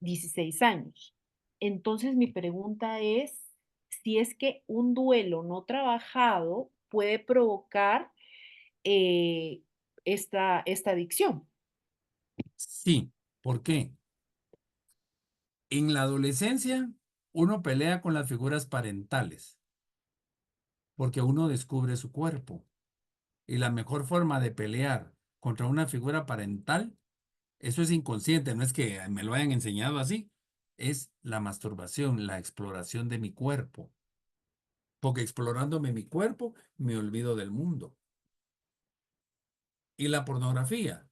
16 años. Entonces mi pregunta es si es que un duelo no trabajado puede provocar eh, esta adicción. Sí. ¿Por qué? En la adolescencia, uno pelea con las figuras parentales, porque uno descubre su cuerpo. Y la mejor forma de pelear contra una figura parental, eso es inconsciente, no es que me lo hayan enseñado así, es la masturbación, la exploración de mi cuerpo. Porque explorándome mi cuerpo, me olvido del mundo. Y la pornografía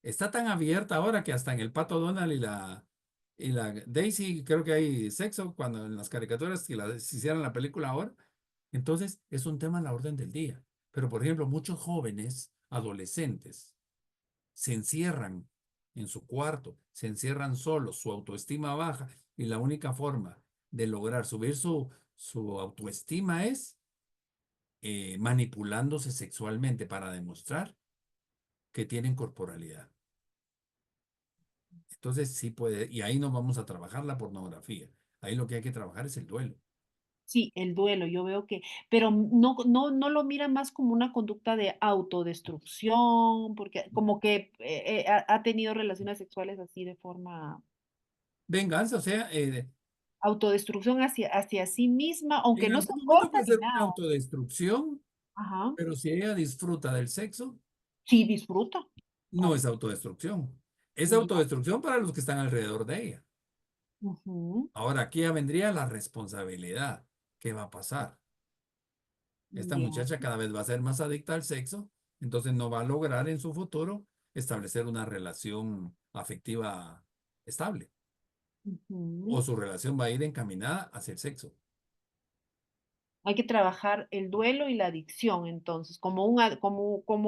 está tan abierta ahora que hasta en el Pato Donald y la Daisy, creo que hay sexo cuando en las caricaturas, si hicieran la película ahora. Entonces, es un tema a la orden del día. Pero, por ejemplo, muchos jóvenes, adolescentes, se encierran en su cuarto, se encierran solos, su autoestima baja, y la única forma de lograr subir su autoestima es manipulándose sexualmente para demostrar que tienen corporalidad. Entonces sí puede, y ahí no vamos a trabajar la pornografía. Ahí lo que hay que trabajar es el duelo. Sí, el duelo, yo veo que, pero no lo miran más como una conducta de autodestrucción, porque como que ha tenido relaciones sexuales así de forma Venganza, o sea, autodestrucción hacia sí misma, aunque en no se algún momento corta puede ni ser una nada. autodestrucción, Ajá. pero si ella disfruta del sexo, Sí, disfruta. no es autodestrucción. Es Ya. autodestrucción para los que están alrededor de ella. Ujú. Ahora, aquí ya vendría la responsabilidad. ¿Qué va a pasar? Esta Ya. muchacha cada vez va a ser más adicta al sexo, entonces no va a lograr en su futuro establecer una relación afectiva estable, o Ujú. su relación va a ir encaminada hacia el sexo. Hay que trabajar el duelo y la adicción, entonces, como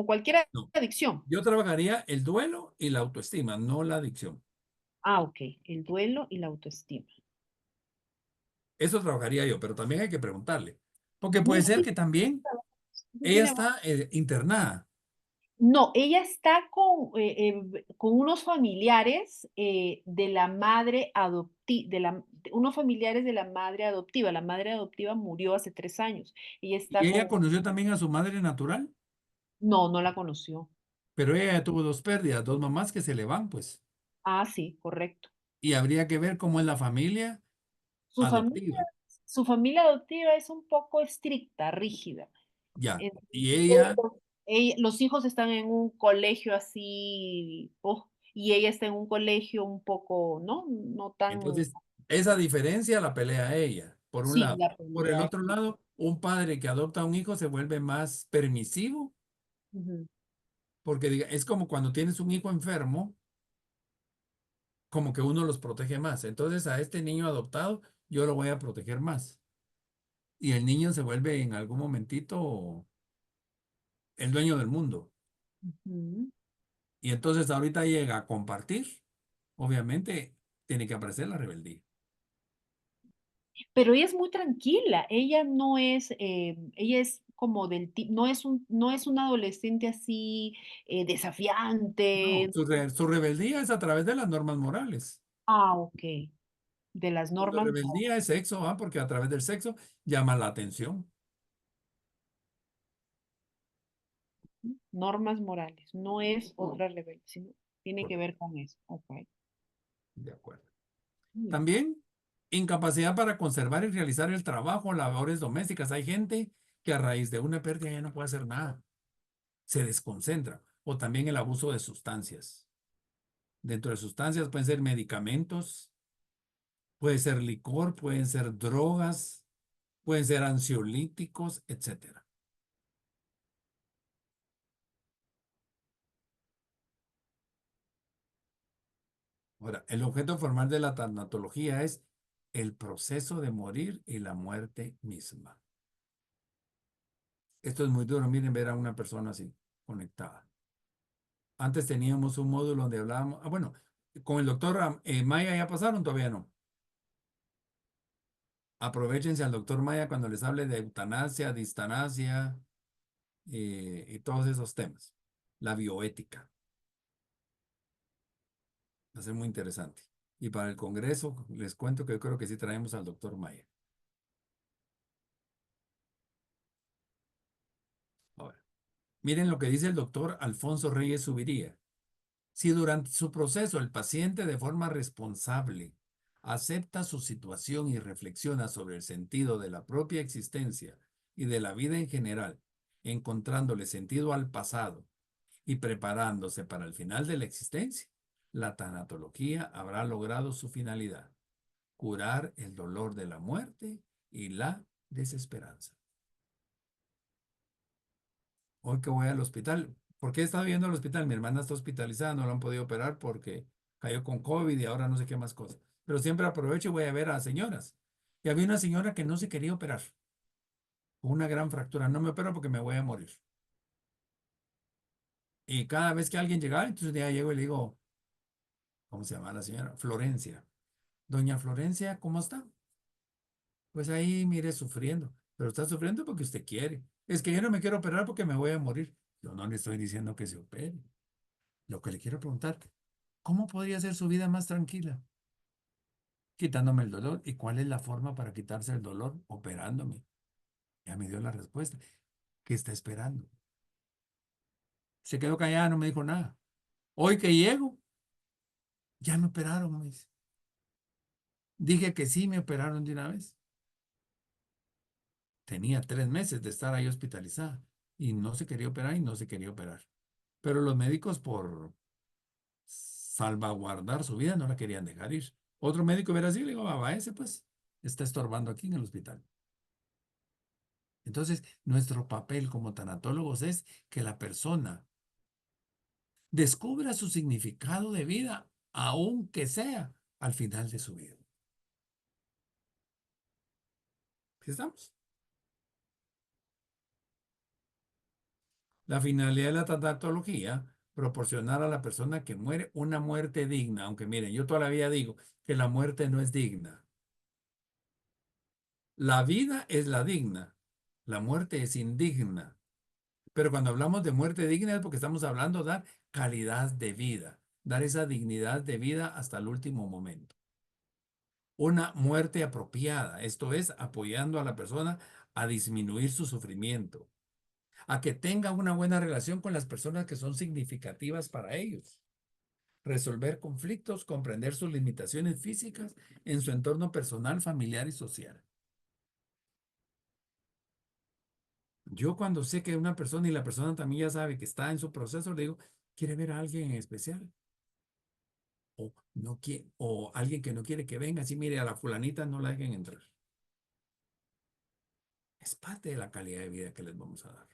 cualquier No, adicción. yo trabajaría el duelo y la autoestima, no la adicción. Ah, ok, el duelo y la autoestima. Eso trabajaría yo, pero también hay que preguntarle, porque puede Ujú, ser sí, que también sí ella tiene está internada No, ella está con unos familiares de la madre adoptiva, unos familiares de la madre adoptiva. La madre adoptiva murió hace 3 años. Ella Y está ella con... conoció también a su madre natural, No, no la conoció. pero ella ya tuvo dos pérdidas, dos mamás que se le van, pues. Ah, sí, correcto. Y habría que ver cómo es la familia Su familia, adoptiva. su familia adoptiva es un poco estricta, rígida. Ya. Y Entonces, ella, los hijos están en un colegio así, y ella está en un colegio un poco, ¿no? No tan, entonces, esa diferencia la pelea ella, por un sí, lado. la Por el pelea. otro lado, un padre que adopta a un hijo se vuelve más permisivo, Ujú, porque es como cuando tienes un hijo enfermo, como que uno los protege más. Entonces, a este niño adoptado, yo lo voy a proteger más. Y el niño se vuelve en algún momentito el dueño del mundo. ujú. Y entonces ahorita llega a compartir, obviamente tiene que aparecer la rebeldía. Pero ella es muy tranquila, ella es como no es una adolescente así No, desafiante. su rebeldía es a través de las normas morales. Ah, ok, de las Cuando normas, rebeldía es sexo, porque a través del sexo llama la atención. normas morales, no es otra rebelde, sino tiene que Correcto. ver con eso. Ok. De acuerdo. Mm. También incapacidad para conservar y realizar el trabajo, labores domésticas. Hay gente que a raíz de una pérdida ya no puede hacer nada, se desconcentra. O también el abuso de sustancias. Dentro de sustancias pueden ser medicamentos, puede ser licor, pueden ser drogas, pueden ser ansiolíticos, etcétera. Ahora, el objeto formal de la tanatología es el proceso de morir y la muerte misma. Esto es muy duro, miren, ver a una persona así, conectada. Antes teníamos un módulo donde hablábamos, bueno, con el doctor Maya ya pasaron, todavía no. Aprovechense al doctor Maya cuando les hable de eutanasia, distanasia y todos esos temas. La bioética. Va a ser muy interesante. Y para el Congreso, les cuento que yo creo que sí traemos al doctor Maya. Ahora, miren lo que dice el doctor Alfonso Reyes Subiría. Si durante su proceso el paciente de forma responsable acepta su situación y reflexiona sobre el sentido de la propia existencia y de la vida en general, encontrándole sentido al pasado y preparándose para el final de la existencia, la tanatología habrá logrado su finalidad: curar el dolor de la muerte y la desesperanza. Hoy que voy al hospital, ¿por qué he estado viendo al hospital? Mi hermana está hospitalizada, no la han podido operar porque cayó con COVID y ahora no sé qué más cosas. Pero siempre aprovecho y voy a ver a señoras. Y había una señora que no se quería operar, con una gran fractura. No me opero porque me voy a morir. Y cada vez que alguien llegaba, entonces ya llego y le digo, ¿cómo se llama la señora? Florencia. Doña Florencia, ¿cómo está? Pues ahí, mire, sufriendo. Pero está sufriendo porque usted quiere. Es que yo no me quiero operar porque me voy a morir. Yo no le estoy diciendo que se opere. Lo que le quiero preguntar, ¿cómo podría ser su vida más tranquila? Quitándome el dolor. ¿Y cuál es la forma para quitarse el dolor? Operándome. Ya me dio la respuesta. ¿Qué está esperando? Se quedó callada, no me dijo nada. Hoy que llego, ya me operaron, me dice. Dije que sí, me operaron de una vez. Tenía 3 meses de estar ahí hospitalizada y no se quería operar y no se quería operar. Pero los médicos, por salvaguardar su vida, no la querían dejar ir. Otro médico hubiera así, le digo, va, ese pues, está estorbando aquí en el hospital. Entonces, nuestro papel como tanatólogos es que la persona descubra su significado de vida, aunque sea al final de su vida. ¿Sí estamos? La finalidad de la tanatología, proporcionar a la persona que muere una muerte digna, aunque miren, yo todavía digo que la muerte no es digna. La vida es la digna, la muerte es indigna. Pero cuando hablamos de muerte digna es porque estamos hablando de dar calidad de vida, dar esa dignidad de vida hasta el último momento. Una muerte apropiada, esto es, apoyando a la persona a disminuir su sufrimiento, a que tenga una buena relación con las personas que son significativas para ellos, resolver conflictos, comprender sus limitaciones físicas en su entorno personal, familiar y social. Yo cuando sé que una persona y la persona también ya sabe que está en su proceso, le digo, ¿quiere ver a alguien en especial? O, no quiere, o alguien que no quiere que venga, así mire, a la fulanita no la dejen entrar. Es parte de la calidad de vida que les vamos a dar.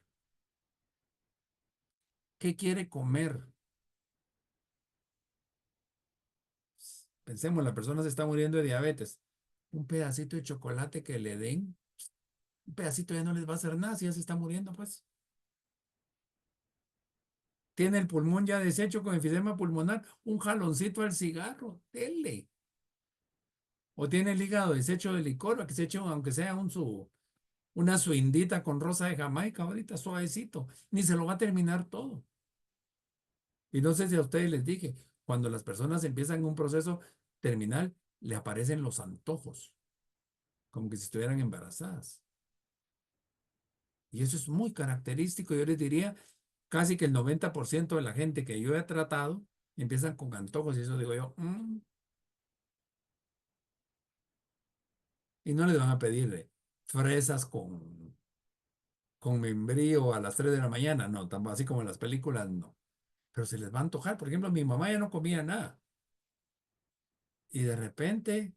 ¿Qué quiere comer? Pensemos, la persona se está muriendo de diabetes. Un pedacito de chocolate que le den, un pedacito ya no les va a hacer nada si ya se está muriendo, pues. Tiene el pulmón ya deshecho con enfisema pulmonar, un jaloncito al cigarro, dele. O tiene el hígado deshecho de licor, que se eche aunque sea una suindita con rosa de Jamaica, ahorita suavecito, ni se lo va a terminar todo. Y no sé si a ustedes les dije, cuando las personas empiezan un proceso terminal, le aparecen los antojos, como que si estuvieran embarazadas. Y eso es muy característico. Yo les diría, casi que el 90% de la gente que yo he tratado empiezan con antojos y eso digo yo, y no les van a pedir fresas con membrillo a las 3 de la mañana, no, así como en las películas, no. Pero se les va a antojar. Por ejemplo, mi mamá ya no comía nada. Y de repente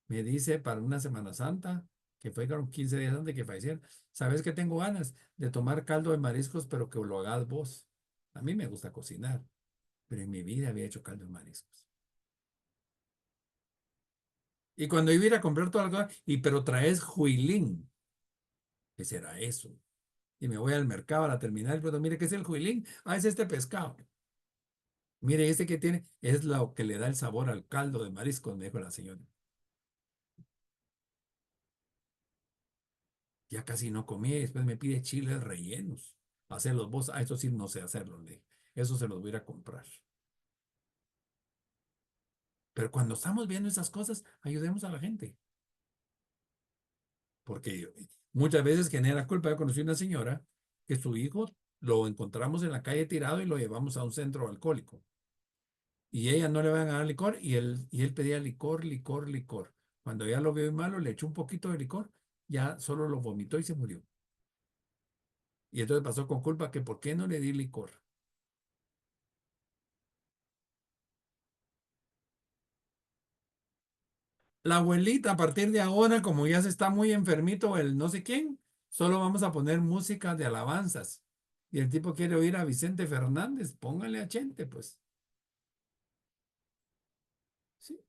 me dice para una Semana Santa, que fue con 15 días antes de que falleciera, ¿sabes que tengo ganas de tomar caldo de mariscos, pero que lo hagas vos? A mí me gusta cocinar, pero en mi vida había hecho caldo de mariscos. Y cuando iba a ir a comprar todas las cosas, pero traes juilín, ¿qué será eso? Y me voy al mercado, a la terminal, pero mire, ¿qué es el juilín? Ah, es este pescado. Mire, este que tiene, es lo que le da el sabor al caldo de mariscos, me dijo la señora. Ya casi no comí, después me pide chiles rellenos. Hacerlos vos, eso sí no sé hacerlo, le dije. Eso se los voy a ir a comprar. Pero cuando estamos viendo esas cosas, ayudemos a la gente. Porque muchas veces genera culpa. Yo conocí una señora que su hijo lo encontramos en la calle tirado y lo llevamos a un centro alcohólico. Y ella no le van a dar licor y él pedía licor, licor, licor. Cuando ya lo vio malo, le echó un poquito de licor, ya solo lo vomitó y se murió. Y entonces pasó con culpa que ¿por qué no le di licor? La abuelita, a partir de ahora, como ya se está muy enfermito el no sé quién, solo vamos a poner música de alabanzas. Y el tipo quiere oír a Vicente Fernández, póngale a Chente, pues. Sí.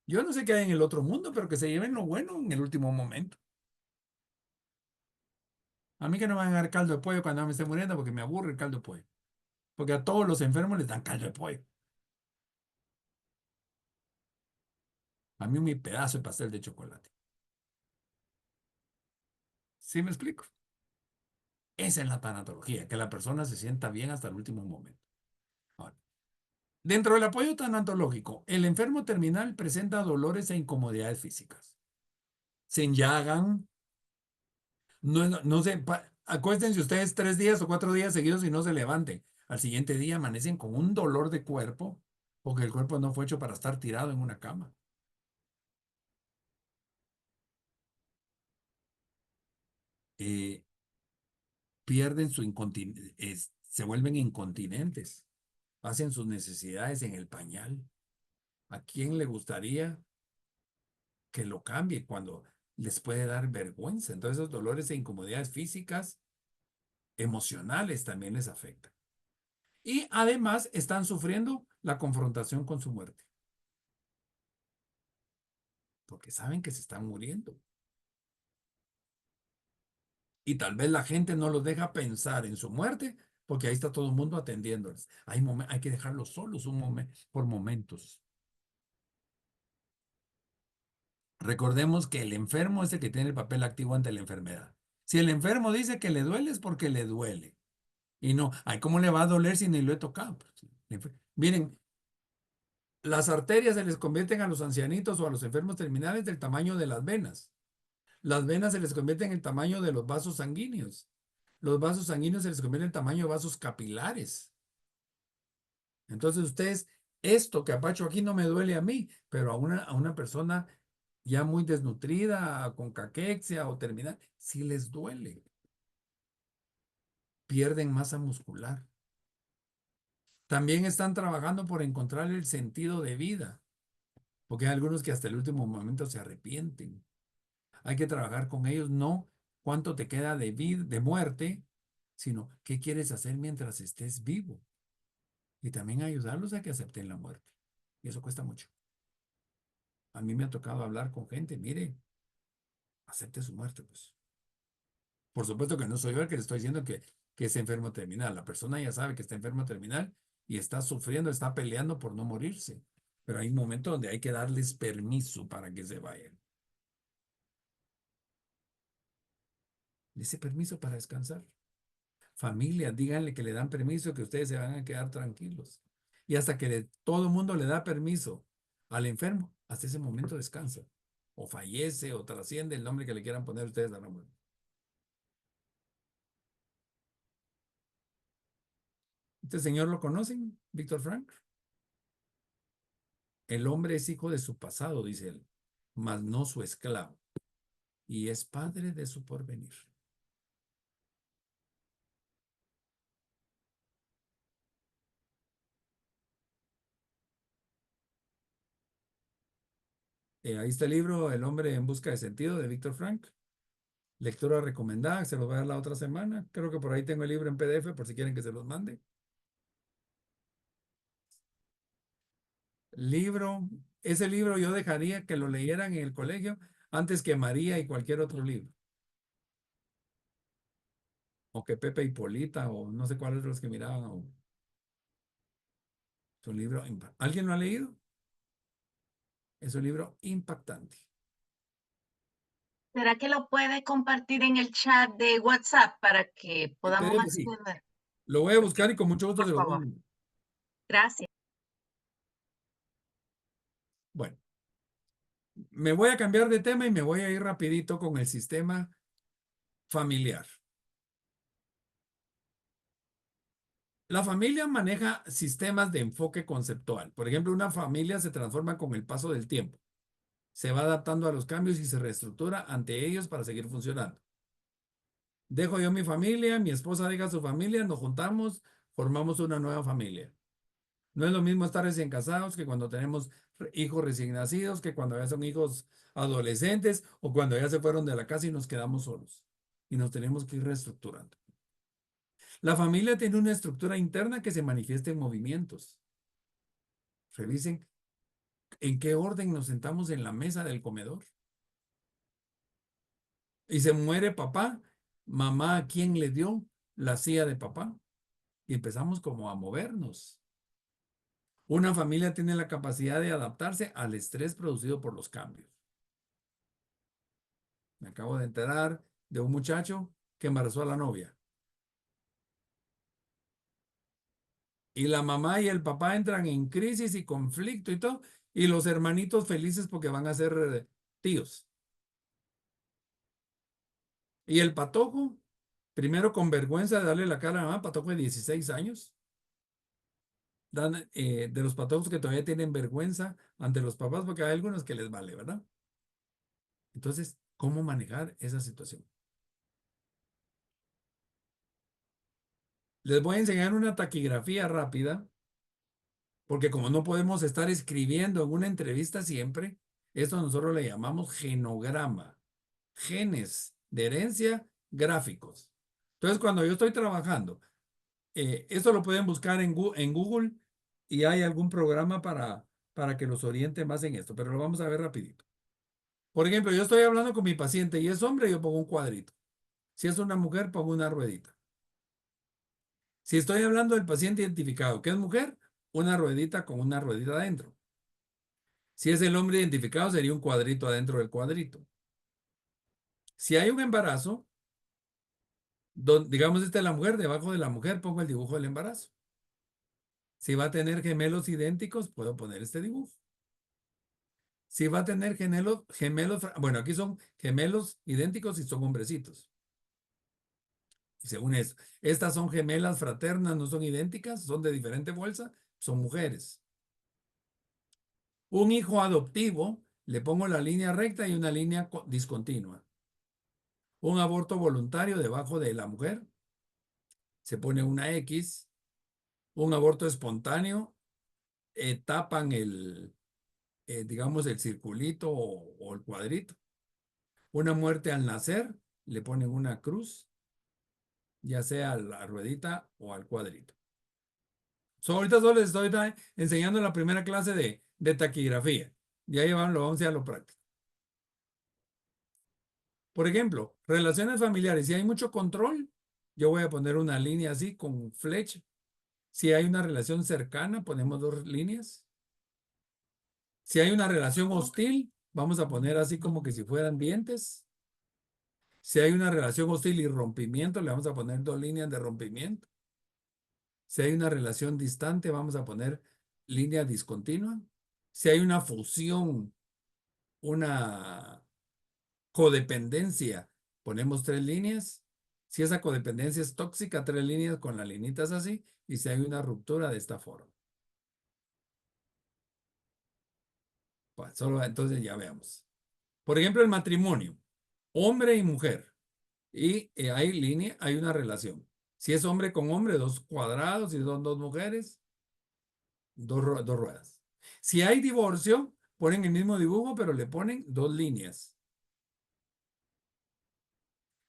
Yo no sé qué hay en el otro mundo, pero que se lleven lo bueno en el último momento. A mí que no me van a dar caldo de pollo cuando me esté muriendo porque me aburre el caldo de pollo. Porque a todos los enfermos les dan caldo de pollo. A mí mi pedazo de pastel de chocolate. ¿Sí me explico? Esa es la tanatología, que la persona se sienta bien hasta el último momento. Ahora, dentro del apoyo tanatológico, el enfermo terminal presenta dolores e incomodidades físicas. Se enllagan, no se, acuéstense ustedes 3 días o 4 días seguidos y no se levanten. Al siguiente día amanecen con un dolor de cuerpo, porque el cuerpo no fue hecho para estar tirado en una cama. Eh, Pierden su incontinencia, se vuelven incontinentes, hacen sus necesidades en el pañal. ¿A quién le gustaría que lo cambie cuando les puede dar vergüenza? Entonces, esos dolores e incomodidades físicas, emocionales también les afectan. Y además están sufriendo la confrontación con su muerte, porque saben que se están muriendo. Y tal vez la gente no los deja pensar en su muerte, porque ahí está todo el mundo atendiéndoles. Hay que dejarlos solos por momentos. Recordemos que el enfermo es el que tiene el papel activo ante la enfermedad. Si el enfermo dice que le duele es porque le duele. Y no, ay, ¿cómo le va a doler si ni lo he tocado? Miren, las arterias se les convierten a los ancianitos o a los enfermos terminales del tamaño de las venas. Las venas se les convierten en el tamaño de los vasos sanguíneos. Los vasos sanguíneos se les convierten en tamaño de vasos capilares. Entonces ustedes, esto que apacho aquí no me duele a mí, pero a una persona ya muy desnutrida, con caquexia o terminal, sí les duele. Pierden masa muscular. También están trabajando por encontrar el sentido de vida, porque hay algunos que hasta el último momento se arrepienten. Hay que trabajar con ellos, no cuánto te queda de vida, de muerte, sino qué quieres hacer mientras estés vivo. Y también ayudarlos a que acepten la muerte. Y eso cuesta mucho. A mí me ha tocado hablar con gente, mire, acepte su muerte, pues. Por supuesto que no soy yo el que le estoy diciendo que es enfermo terminal. La persona ya sabe que está enfermo terminal y está sufriendo, está peleando por no morirse. Pero hay un momento donde hay que darles permiso para que se vayan. Ese permiso para descansar. Familia, díganle que le dan permiso, que ustedes se van a quedar tranquilos. Y hasta que todo el mundo le da permiso al enfermo, hasta ese momento descansa. O fallece o trasciende el nombre que le quieran poner ustedes a la muerte. ¿Este señor lo conocen, Víctor Frank? El hombre es hijo de su pasado, dice él, mas no su esclavo, y es padre de su porvenir. Ahí está el libro El hombre en busca de sentido de Víctor Frank. Lectura recomendada, se los voy a dar la otra semana. Creo que por ahí tengo el libro en PDF por si quieren que se los mande. Libro, ese libro yo dejaría que lo leyeran en el colegio antes que María y cualquier otro libro. O que Pepe y Polita o no sé cuáles los que miraban. Es un libro, ¿alguien lo ha leído? Es un libro impactante. ¿Será que lo puede compartir en el chat de WhatsApp para que El podamos PDF sí. hacer? Lo voy a buscar y con mucho gusto Por se los favor. mando. Gracias. Bueno, me voy a cambiar de tema y me voy a ir rapidito con el sistema familiar. La familia maneja sistemas de enfoque conceptual. Por ejemplo, una familia se transforma con el paso del tiempo. Se va adaptando a los cambios y se reestructura ante ellos para seguir funcionando. Dejo yo mi familia, mi esposa deja su familia, nos juntamos, formamos una nueva familia. No es lo mismo estar recién casados que cuando tenemos hijos recién nacidos, que cuando ya son hijos adolescentes o cuando ya se fueron de la casa y nos quedamos solos. Y nos tenemos que ir reestructurando. La familia tiene una estructura interna que se manifiesta en movimientos. Revisen en qué orden nos sentamos en la mesa del comedor. Y se muere papá, mamá, ¿a quién le dio la silla de papá? Y empezamos como a movernos. Una familia tiene la capacidad de adaptarse al estrés producido por los cambios. Me acabo de enterar de un muchacho que embarazó a la novia. Y la mamá y el papá entran en crisis y conflicto y todo. Y los hermanitos felices porque van a ser tíos. Y el patojo, primero con vergüenza de darle la cara a la mamá, patojo de 16 años. De los patojos que todavía tienen vergüenza ante los papás porque hay algunos que les vale, ¿verdad? Entonces, ¿cómo manejar esa situación? Les voy a enseñar una taquigrafía rápida, porque como no podemos estar escribiendo en una entrevista siempre, esto nosotros le llamamos genograma. Genes de herencia, gráficos. Entonces, cuando yo estoy trabajando, esto lo pueden buscar en Google y hay algún programa para que los oriente más en esto, pero lo vamos a ver rapidito. Por ejemplo, yo estoy hablando con mi paciente y es hombre, yo pongo un cuadrito. Si es una mujer, pongo una ruedita. Si estoy hablando del paciente identificado que es mujer, una ruedita con una ruedita adentro. Si es el hombre identificado, sería un cuadrito adentro del cuadrito. Si hay un embarazo, Digamos, esta es la mujer, debajo de la mujer pongo el dibujo del embarazo. Si va a tener gemelos idénticos, puedo poner este dibujo. Si va a tener bueno, aquí son gemelos idénticos y son hombrecitos. Y según eso, estas son gemelas fraternas, no son idénticas, son de diferente bolsa, son mujeres. Un hijo adoptivo, le pongo la línea recta y una línea discontinua. Un aborto voluntario debajo de la mujer, se pone una X. Un aborto espontáneo, tapan digamos, el circulito o el cuadrito. Una muerte al nacer, le ponen una cruz, ya sea a la ruedita o al cuadrito. Ahorita solo les estoy enseñando la primera clase de taquigrafía. Ya lo vamos a ir a lo práctico. Por ejemplo, relaciones familiares. Si hay mucho control, yo voy a poner una línea así con flecha. Si hay una relación cercana, ponemos dos líneas. Si hay una relación hostil, vamos a poner así como que si fueran dientes. Si hay una relación hostil y rompimiento, le vamos a poner dos líneas de rompimiento. Si hay una relación distante, vamos a poner línea discontinua. Si hay una fusión, una codependencia, ponemos tres líneas. Si esa codependencia es tóxica, tres líneas con las linitas así. Y si hay una ruptura de esta forma. Pues entonces ya veamos. Por ejemplo, el matrimonio, hombre y mujer. Y hay una relación. Si es hombre con hombre, dos cuadrados. Si son dos mujeres, dos ruedas. Si hay divorcio, ponen el mismo dibujo, pero le ponen dos líneas.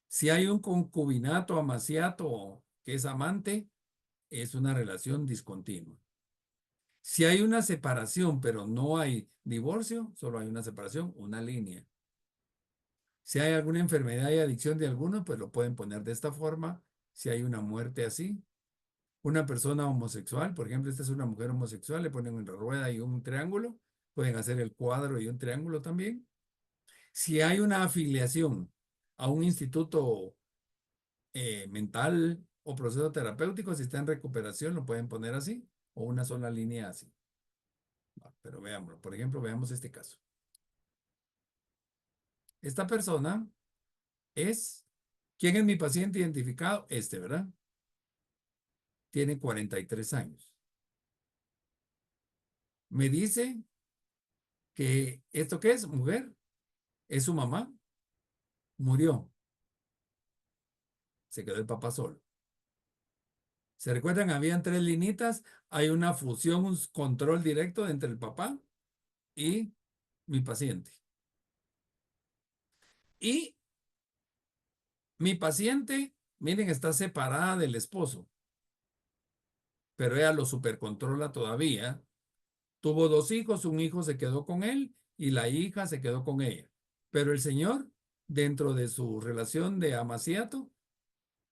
Si hay un concubinato, amaciato, que es amante, es una relación discontinua. Si hay una separación, pero no hay divorcio, solo hay una separación, una línea. Si hay alguna enfermedad y adicción de alguno, pues lo pueden poner de esta forma. Si hay una muerte así. Una persona homosexual, por ejemplo, esta es una mujer homosexual, le ponen una rueda y un triángulo. Pueden hacer el cuadro y un triángulo también. Si hay una afiliación a un instituto mental o proceso terapéutico, si está en recuperación, lo pueden poner así o una sola línea así. Pero veámoslo. Por ejemplo, veamos este caso. Esta persona ¿quién es mi paciente identificado? ¿Verdad? Tiene 43 años. Me dice que ¿esto qué es? Mujer. Es su mamá. Murió. Se quedó el papá solo. ¿Se recuerdan? Habían tres linitas. Hay una fusión, un control directo entre el papá y mi paciente. Y mi paciente, miren, está separada del esposo, pero ella lo supercontrola todavía. Tuvo dos hijos, un hijo se quedó con él y la hija se quedó con ella. Pero el señor, dentro de su relación de amaciato,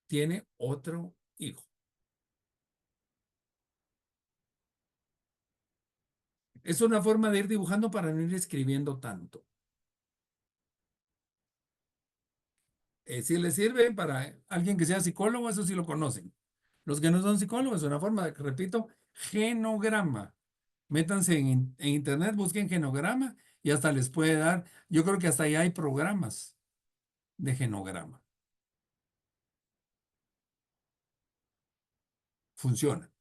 tiene otro hijo. Es una forma de ir dibujando para no ir escribiendo tanto. Si les sirve para alguien que sea psicólogo, eso sí lo conocen. Los que no son psicólogos, es una forma de, repito, genograma. Métanse en internet, busquen genograma y hasta les puede dar, yo creo que hasta allá hay programas de genograma. Funciona,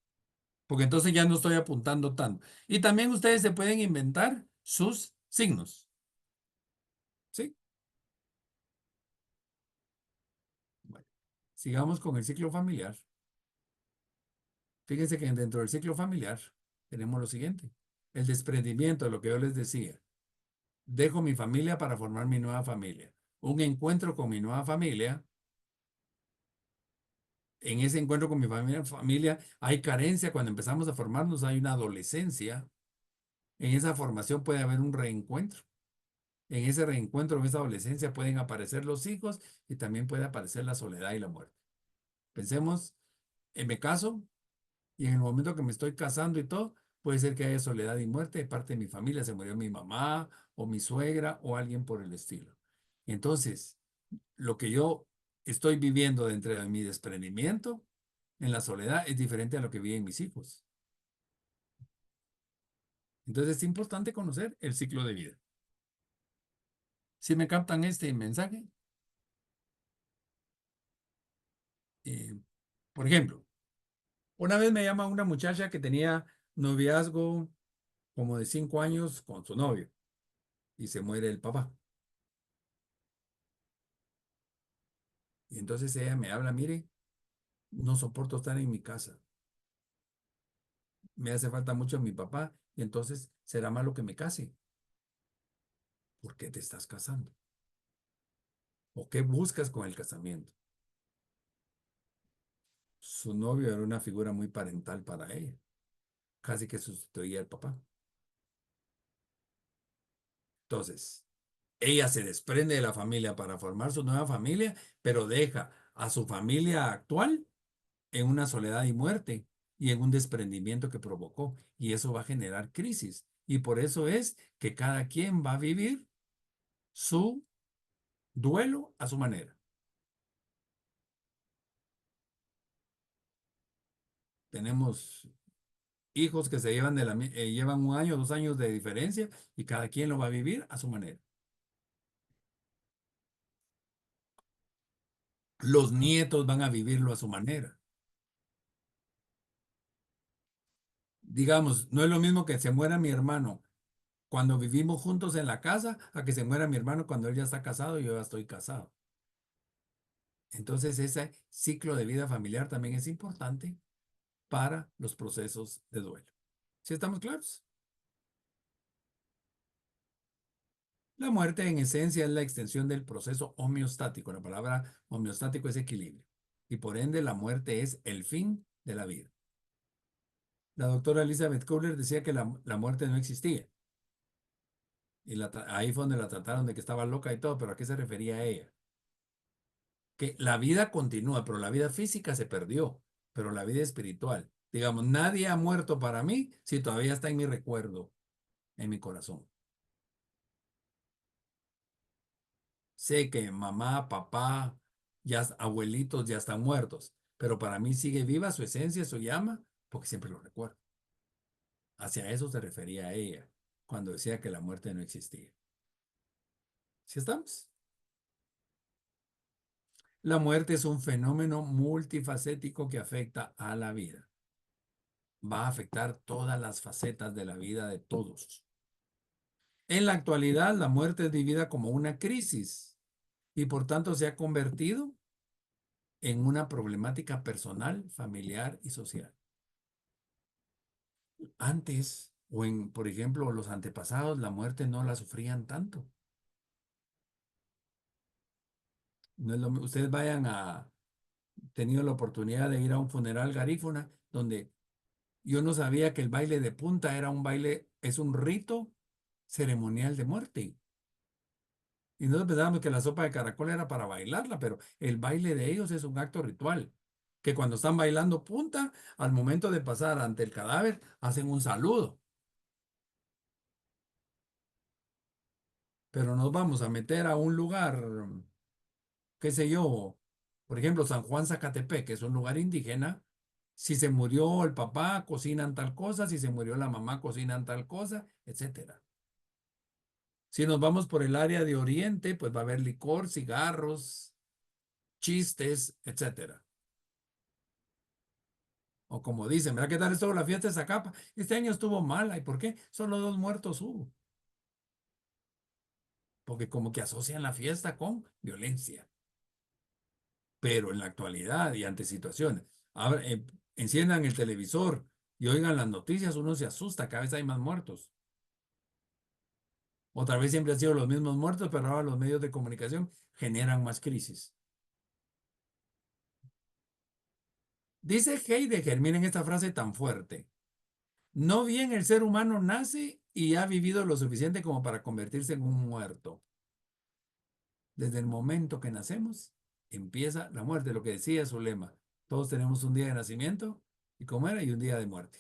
porque entonces ya no estoy apuntando tanto. Y también ustedes se pueden inventar sus signos. ¿Sí? Bueno, sigamos con el ciclo familiar. Fíjense que dentro del ciclo familiar tenemos lo siguiente. El desprendimiento de lo que yo les decía. Dejo mi familia para formar mi nueva familia. Un encuentro con mi nueva familia. En ese encuentro con mi familia hay carencia. Cuando empezamos a formarnos hay una adolescencia. En esa formación puede haber un reencuentro. En ese reencuentro, en esa adolescencia pueden aparecer los hijos y también puede aparecer la soledad y la muerte. Pensemos, me caso y en el momento que me estoy casando y todo, puede ser que haya soledad y muerte de parte de mi familia. Se murió mi mamá o mi suegra o alguien por el estilo. Entonces, lo que yo estoy viviendo dentro de mi desprendimiento, en la soledad, es diferente a lo que viven mis hijos. Entonces es importante conocer el ciclo de vida. Si me captan este mensaje, eh, por ejemplo, una vez me llama una muchacha que tenía noviazgo como de 5 años con su novio y se muere el papá. Y entonces ella me habla, mire, no soporto estar en mi casa. Me hace falta mucho mi papá y entonces será malo que me case. ¿Por qué te estás casando? ¿O qué buscas con el casamiento? Su novio era una figura muy parental para ella, casi que sustituía al papá. Entonces, ella se desprende de la familia para formar su nueva familia, pero deja a su familia actual en una soledad y muerte y en un desprendimiento que provocó. Y eso va a generar crisis. Y por eso es que cada quien va a vivir su duelo a su manera. Tenemos hijos que se llevan, llevan 1 año, 2 años de diferencia y cada quien lo va a vivir a su manera. Los nietos van a vivirlo a su manera. Digamos, no es lo mismo que se muera mi hermano cuando vivimos juntos en la casa a que se muera mi hermano cuando él ya está casado y yo ya estoy casado. Entonces, ese ciclo de vida familiar también es importante para los procesos de duelo. ¿Sí estamos claros? La muerte, en esencia, es la extensión del proceso homeostático. La palabra homeostático es equilibrio. Y por ende, la muerte es el fin de la vida. La doctora Elizabeth Kubler decía que la muerte no existía. Y ahí fue donde la trataron de que estaba loca y todo, pero ¿a qué se refería ella? Que la vida continúa, pero la vida física se perdió, pero la vida espiritual. Digamos, nadie ha muerto para mí si todavía está en mi recuerdo, en mi corazón. Sé que mamá, papá, abuelitos ya están muertos, pero para mí sigue viva su esencia, su llama, porque siempre lo recuerdo. Hacia eso se refería a ella cuando decía que la muerte no existía. ¿Sí estamos? La muerte es un fenómeno multifacético que afecta a la vida. Va a afectar todas las facetas de la vida de todos. En la actualidad, la muerte es vivida como una crisis y por tanto se ha convertido en una problemática personal, familiar y social. Antes, por ejemplo, los antepasados, la muerte no la sufrían tanto. No es ustedes tenido la oportunidad de ir a un funeral garífuna, donde yo no sabía que el baile de punta es un rito ceremonial de muerte. Y nosotros pensábamos que la sopa de caracol era para bailarla, pero el baile de ellos es un acto ritual. Que cuando están bailando punta, al momento de pasar ante el cadáver, hacen un saludo. Pero nos vamos a meter a un lugar, qué sé yo, por ejemplo, San Juan Zacatepec, que es un lugar indígena. Si se murió el papá, cocinan tal cosa, si se murió la mamá, cocinan tal cosa, etcétera. Si nos vamos por el área de Oriente, pues va a haber licor, cigarros, chistes, etcétera. O como dicen, ¿verdad? ¿Qué tal estuvo la fiesta de Zacapa? Este año estuvo mala. ¿Y por qué? Solo 2 muertos hubo. Porque como que asocian la fiesta con violencia. Pero en la actualidad y ante situaciones, enciendan el televisor y oigan las noticias, uno se asusta, cada vez hay más muertos. Otra vez siempre han sido los mismos muertos, pero ahora los medios de comunicación generan más crisis. Dice Heidegger, miren esta frase tan fuerte. No bien el ser humano nace y ha vivido lo suficiente como para convertirse en un muerto. Desde el momento que nacemos, empieza la muerte, lo que decía su lema. Todos tenemos un día de nacimiento y como era, y un día de muerte.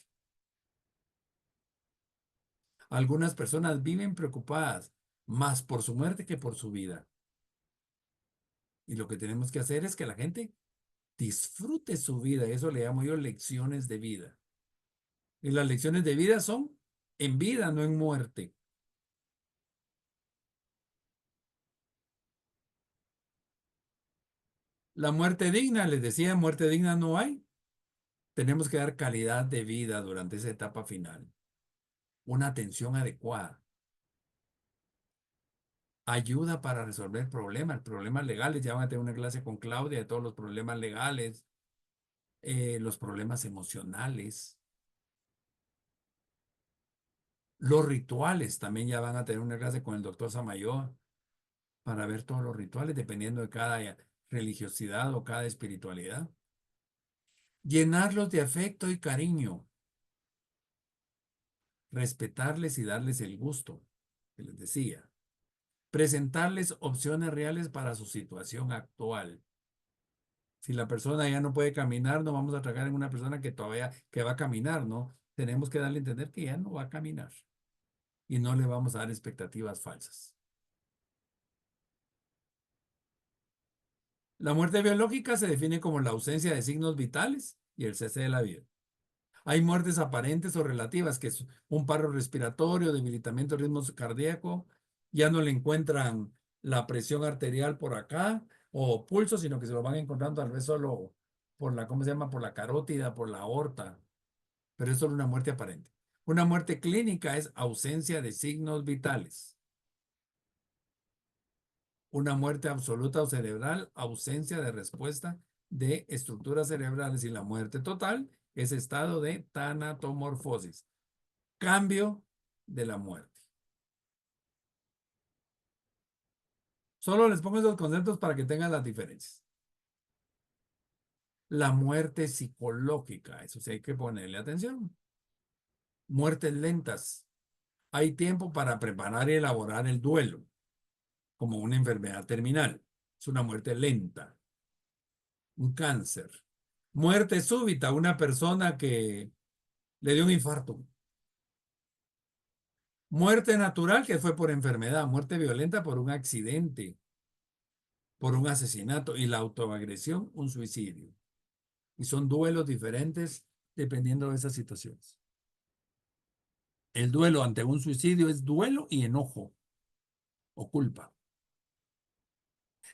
Algunas personas viven preocupadas más por su muerte que por su vida. Y lo que tenemos que hacer es que la gente disfrute su vida. Eso le llamo yo lecciones de vida. Y las lecciones de vida son en vida, no en muerte. La muerte digna, les decía, muerte digna no hay. Tenemos que dar calidad de vida durante esa etapa final. Una atención adecuada. Ayuda para resolver problemas legales. Ya van a tener una clase con Claudia de todos los problemas legales, los problemas emocionales, los rituales. También ya van a tener una clase con el doctor Samayoa para ver todos los rituales dependiendo de cada religiosidad o cada espiritualidad. Llenarlos de afecto y cariño. Respetarles y darles el gusto, que les decía. Presentarles opciones reales para su situación actual. Si la persona ya no puede caminar, no vamos a trabajar en una persona que todavía que va a caminar, ¿no? Tenemos que darle a entender que ya no va a caminar y no le vamos a dar expectativas falsas. La muerte biológica se define como la ausencia de signos vitales y el cese de la vida. Hay muertes aparentes o relativas, que es un paro respiratorio, debilitamiento del ritmo cardíaco, ya no le encuentran la presión arterial por acá o pulso, sino que se lo van encontrando tal vez solo por la, ¿cómo se llama? Por la carótida, por la aorta, pero es solo una muerte aparente. Una muerte clínica es ausencia de signos vitales. Una muerte absoluta o cerebral, ausencia de respuesta de estructuras cerebrales, y la muerte total es estado de tanatomorfosis, cambio de la muerte. Solo les pongo esos conceptos para que tengan las diferencias. La muerte psicológica, eso sí hay que ponerle atención. Muertes lentas. Hay tiempo para preparar y elaborar el duelo, como una enfermedad terminal. Es una muerte lenta. Un cáncer. Muerte súbita, una persona que le dio un infarto. Muerte natural, que fue por enfermedad. Muerte violenta por un accidente, por un asesinato. Y la autoagresión, un suicidio. Y son duelos diferentes dependiendo de esas situaciones. El duelo ante un suicidio es duelo y enojo o culpa.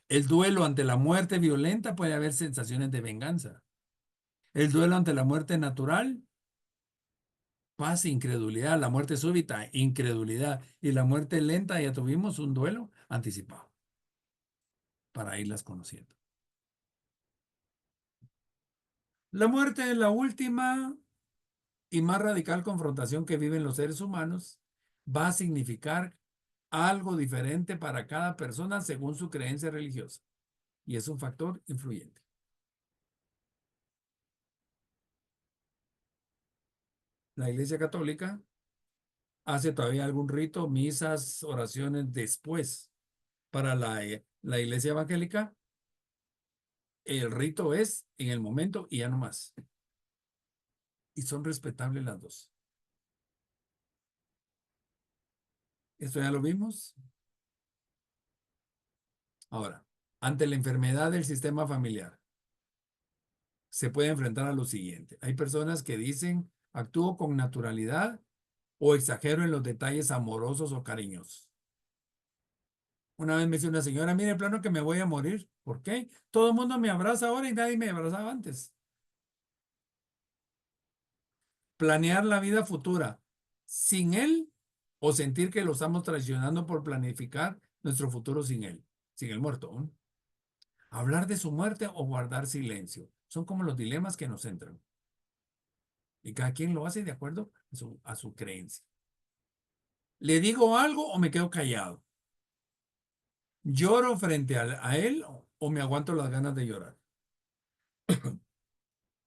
El duelo ante la muerte violenta puede haber sensaciones de venganza. El duelo ante la muerte natural, paz, incredulidad. La muerte súbita, incredulidad. Y la muerte lenta, ya tuvimos un duelo anticipado para irlas conociendo. La muerte es la última y más radical confrontación que viven los seres humanos. Va a significar algo diferente para cada persona según su creencia religiosa. Y es un factor influyente. La Iglesia Católica hace todavía algún rito, misas, oraciones después. Para la Iglesia Evangélica, el rito es en el momento y ya no más. Y son respetables las dos. Esto ya lo vimos. Ahora, ante la enfermedad del sistema familiar, se puede enfrentar a lo siguiente. Hay personas que dicen, actúo con naturalidad o exagero en los detalles amorosos o cariñosos. Una vez me dice una señora, mire, plano que me voy a morir. ¿Por qué? Todo el mundo me abraza ahora y nadie me abrazaba antes. Planear la vida futura sin él o sentir que lo estamos traicionando por planificar nuestro futuro sin el muerto, ¿no? Hablar de su muerte o guardar silencio. Son como los dilemas que nos entran. Y cada quien lo hace de acuerdo a su creencia. ¿Le digo algo o me quedo callado? ¿Lloro frente a él o me aguanto las ganas de llorar?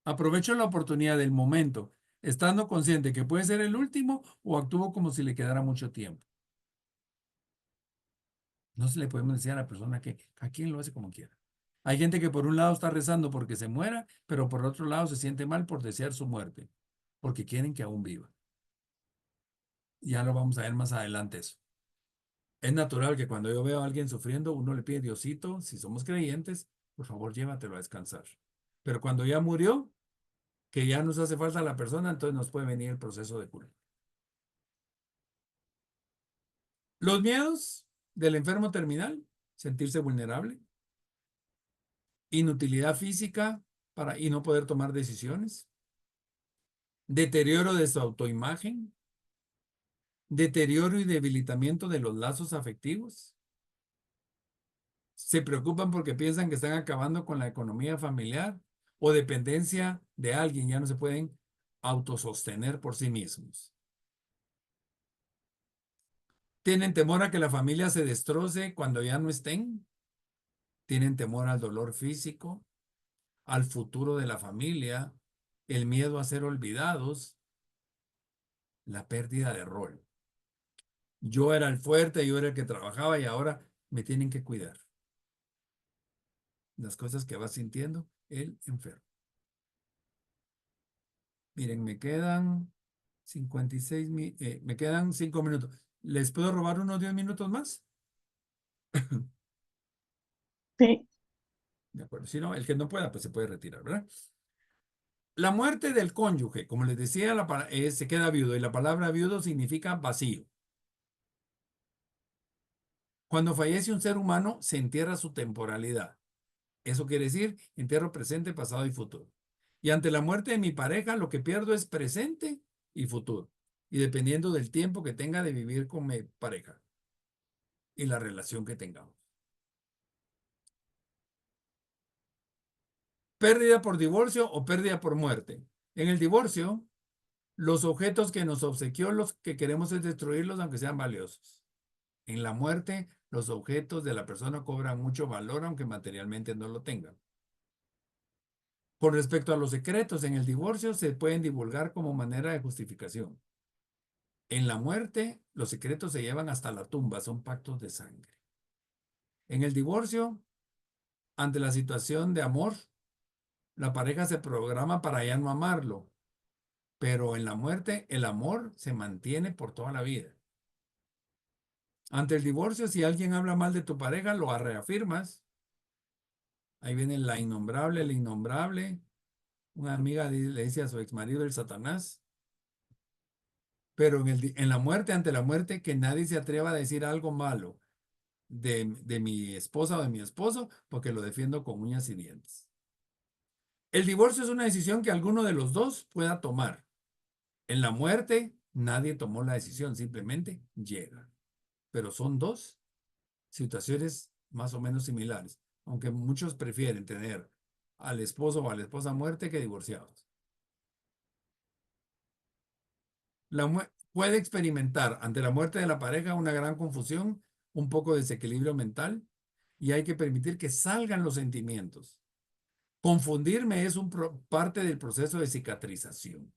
Aprovecho la oportunidad del momento, estando consciente que puede ser el último, o actúo como si le quedara mucho tiempo. No se le podemos decir a la persona que a quien lo hace como quiera. Hay gente que por un lado está rezando porque se muera, pero por otro lado se siente mal por desear su muerte, porque quieren que aún viva. Ya lo vamos a ver más adelante eso. Es natural que cuando yo veo a alguien sufriendo, uno le pide, Diosito, si somos creyentes, por favor llévatelo a descansar. Pero cuando ya murió, que ya nos hace falta la persona, entonces nos puede venir el proceso de culpa. Los miedos del enfermo terminal, sentirse vulnerable, inutilidad física y no poder tomar decisiones, deterioro de su autoimagen, deterioro y debilitamiento de los lazos afectivos. Se preocupan porque piensan que están acabando con la economía familiar o dependencia de alguien, ya no se pueden autosostener por sí mismos. Tienen temor a que la familia se destroce cuando ya no estén. Tienen temor al dolor físico, al futuro de la familia, el miedo a ser olvidados, la pérdida de rol. Yo era el fuerte, yo era el que trabajaba y ahora me tienen que cuidar. Las cosas que va sintiendo el enfermo. Miren, me quedan 56, me quedan 5 minutos. ¿Les puedo robar unos 10 minutos más? Sí. De acuerdo. Si no, el que no pueda, pues se puede retirar, ¿verdad? La muerte del cónyuge, como les decía, se queda viudo y la palabra viudo significa vacío. Cuando fallece un ser humano, se entierra su temporalidad. Eso quiere decir entierro presente, pasado y futuro. Y ante la muerte de mi pareja, lo que pierdo es presente y futuro. Y dependiendo del tiempo que tenga de vivir con mi pareja y la relación que tengamos. Pérdida por divorcio o pérdida por muerte. En el divorcio, los objetos que nos obsequió, los que queremos es destruirlos aunque sean valiosos. En la muerte, los objetos de la persona cobran mucho valor aunque materialmente no lo tengan. Con respecto a los secretos, en el divorcio se pueden divulgar como manera de justificación. En la muerte, los secretos se llevan hasta la tumba, son pactos de sangre. En el divorcio, ante la situación de amor, la pareja se programa para ya no amarlo, pero en la muerte el amor se mantiene por toda la vida. Ante el divorcio, si alguien habla mal de tu pareja, lo reafirmas. Ahí viene la innombrable, el innombrable. Una amiga le dice a su exmarido el Satanás. Pero en la muerte, ante la muerte, que nadie se atreva a decir algo malo de mi esposa o de mi esposo, porque lo defiendo con uñas y dientes. El divorcio es una decisión que alguno de los dos pueda tomar. En la muerte, nadie tomó la decisión, simplemente llega. Pero son dos situaciones más o menos similares, aunque muchos prefieren tener al esposo o a la esposa muerte que divorciados. Puede experimentar ante la muerte de la pareja una gran confusión, un poco de desequilibrio mental, y hay que permitir que salgan los sentimientos. Confundirme es parte del proceso de cicatrización.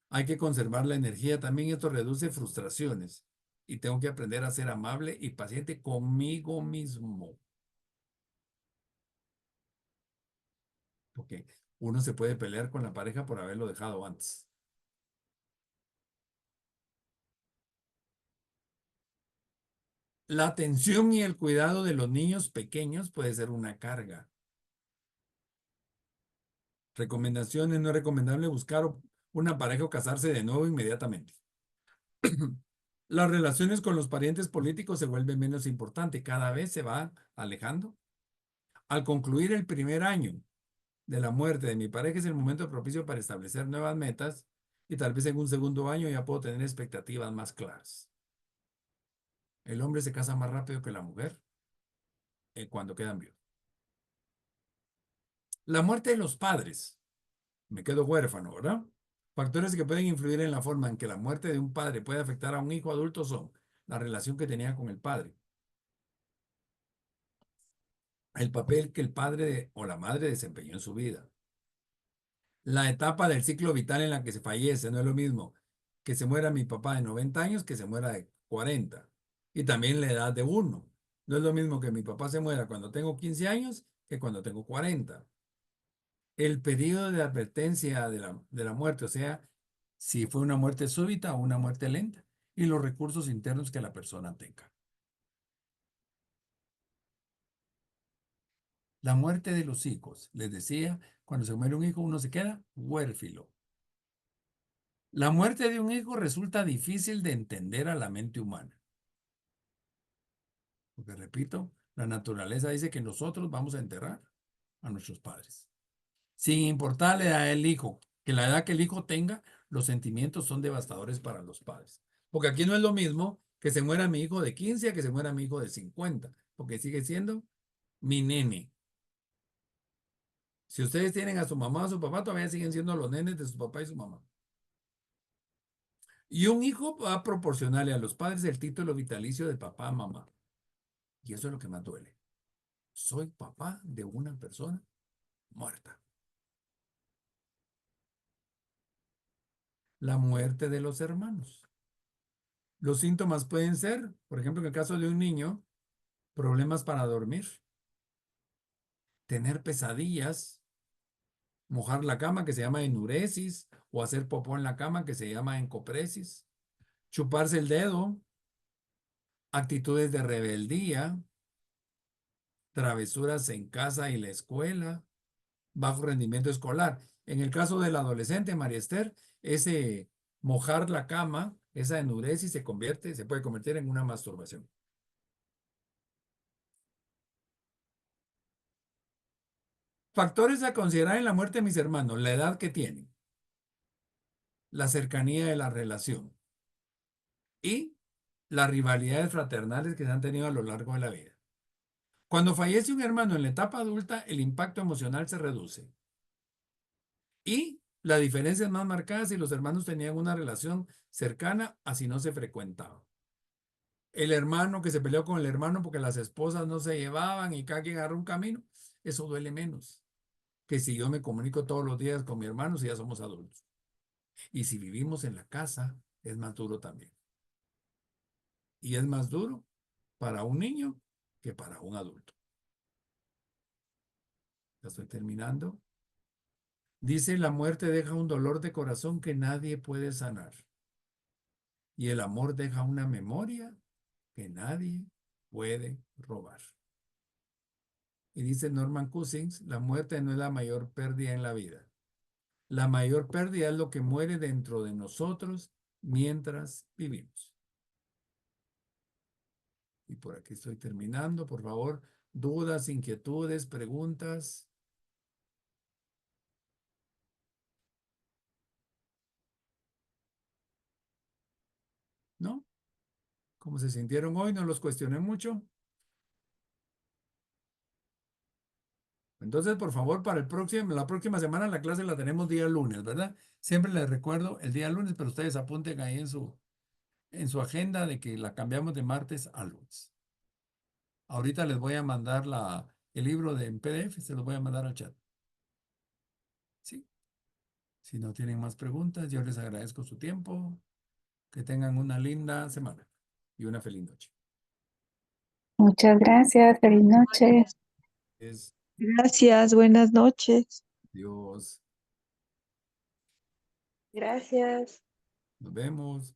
Hay que conservar la energía. También esto reduce frustraciones. Y tengo que aprender a ser amable y paciente conmigo mismo. Porque uno se puede pelear con la pareja por haberlo dejado antes. La atención y el cuidado de los niños pequeños puede ser una carga. Recomendaciones: no es recomendable buscar una pareja o casarse de nuevo inmediatamente. Las relaciones con los parientes políticos se vuelven menos importantes, cada vez se va alejando. Al concluir el primer año de la muerte de mi pareja es el momento propicio para establecer nuevas metas y tal vez en un segundo año ya puedo tener expectativas más claras. El hombre se casa más rápido que la mujer cuando quedan vivos. La muerte de los padres. Me quedo huérfano, ¿verdad? Factores que pueden influir en la forma en que la muerte de un padre puede afectar a un hijo adulto son la relación que tenía con el padre, el papel que el padre o la madre desempeñó en su vida, la etapa del ciclo vital en la que se fallece. No es lo mismo que se muera mi papá de 90 años que se muera de 40. Y también la edad de uno. No es lo mismo que mi papá se muera cuando tengo 15 años que cuando tengo 40. El periodo de advertencia de la muerte, o sea, si fue una muerte súbita o una muerte lenta. y los recursos internos que la persona tenga. La muerte de los hijos. Les decía, cuando se muere un hijo, uno se queda huérfilo. La muerte de un hijo resulta difícil de entender a la mente humana. Porque repito, la naturaleza dice que nosotros vamos a enterrar a nuestros padres. Sin importarle a el hijo, que la edad que el hijo tenga, los sentimientos son devastadores para los padres. Porque aquí no es lo mismo que se muera mi hijo de 15 a que se muera mi hijo de 50, porque sigue siendo mi nene. Si ustedes tienen a su mamá o a su papá, todavía siguen siendo los nenes de su papá y su mamá. Y un hijo va a proporcionarle a los padres el título vitalicio de papá, mamá. Y eso es lo que más duele. Soy papá de una persona muerta. La muerte de los hermanos. Los síntomas pueden ser, por ejemplo, en el caso de un niño, problemas para dormir, tener pesadillas, mojar la cama, que se llama enuresis, o hacer popó en la cama, que se llama encopresis, chuparse el dedo, actitudes de rebeldía, travesuras en casa y la escuela, bajo rendimiento escolar. En el caso del adolescente, María Esther, ese mojar la cama, esa enuresis se puede convertir en una masturbación. Factores a considerar en la muerte de mis hermanos: la edad que tienen, la cercanía de la relación y las rivalidades fraternales que se han tenido a lo largo de la vida. Cuando fallece un hermano en la etapa adulta, el impacto emocional se reduce. Y la diferencia es más marcada si los hermanos tenían una relación cercana, así no se frecuentaban. El hermano que se peleó con el hermano porque las esposas no se llevaban y cada quien agarró un camino, eso duele menos que si yo me comunico todos los días con mi hermano si ya somos adultos. Y si vivimos en la casa, es más duro también. Y es más duro para un niño que para un adulto. Ya estoy terminando. Dice, la muerte deja un dolor de corazón que nadie puede sanar. Y el amor deja una memoria que nadie puede robar. Y dice Norman Cousins, la muerte no es la mayor pérdida en la vida. La mayor pérdida es lo que muere dentro de nosotros mientras vivimos. Y por aquí estoy terminando. Por favor, dudas, inquietudes, preguntas. ¿No? ¿Cómo se sintieron hoy? No los cuestioné mucho. Entonces, por favor, para la próxima semana la clase la tenemos día lunes, ¿verdad? Siempre les recuerdo el día lunes, pero ustedes apunten ahí en su agenda de que la cambiamos de martes a lunes. Ahorita les voy a mandar el libro en PDF, se los voy a mandar al chat. ¿Sí? Si no tienen más preguntas, yo les agradezco su tiempo. Que tengan una linda semana y una feliz noche. Muchas gracias, feliz noche. Gracias, buenas noches. Dios. Gracias. Nos vemos.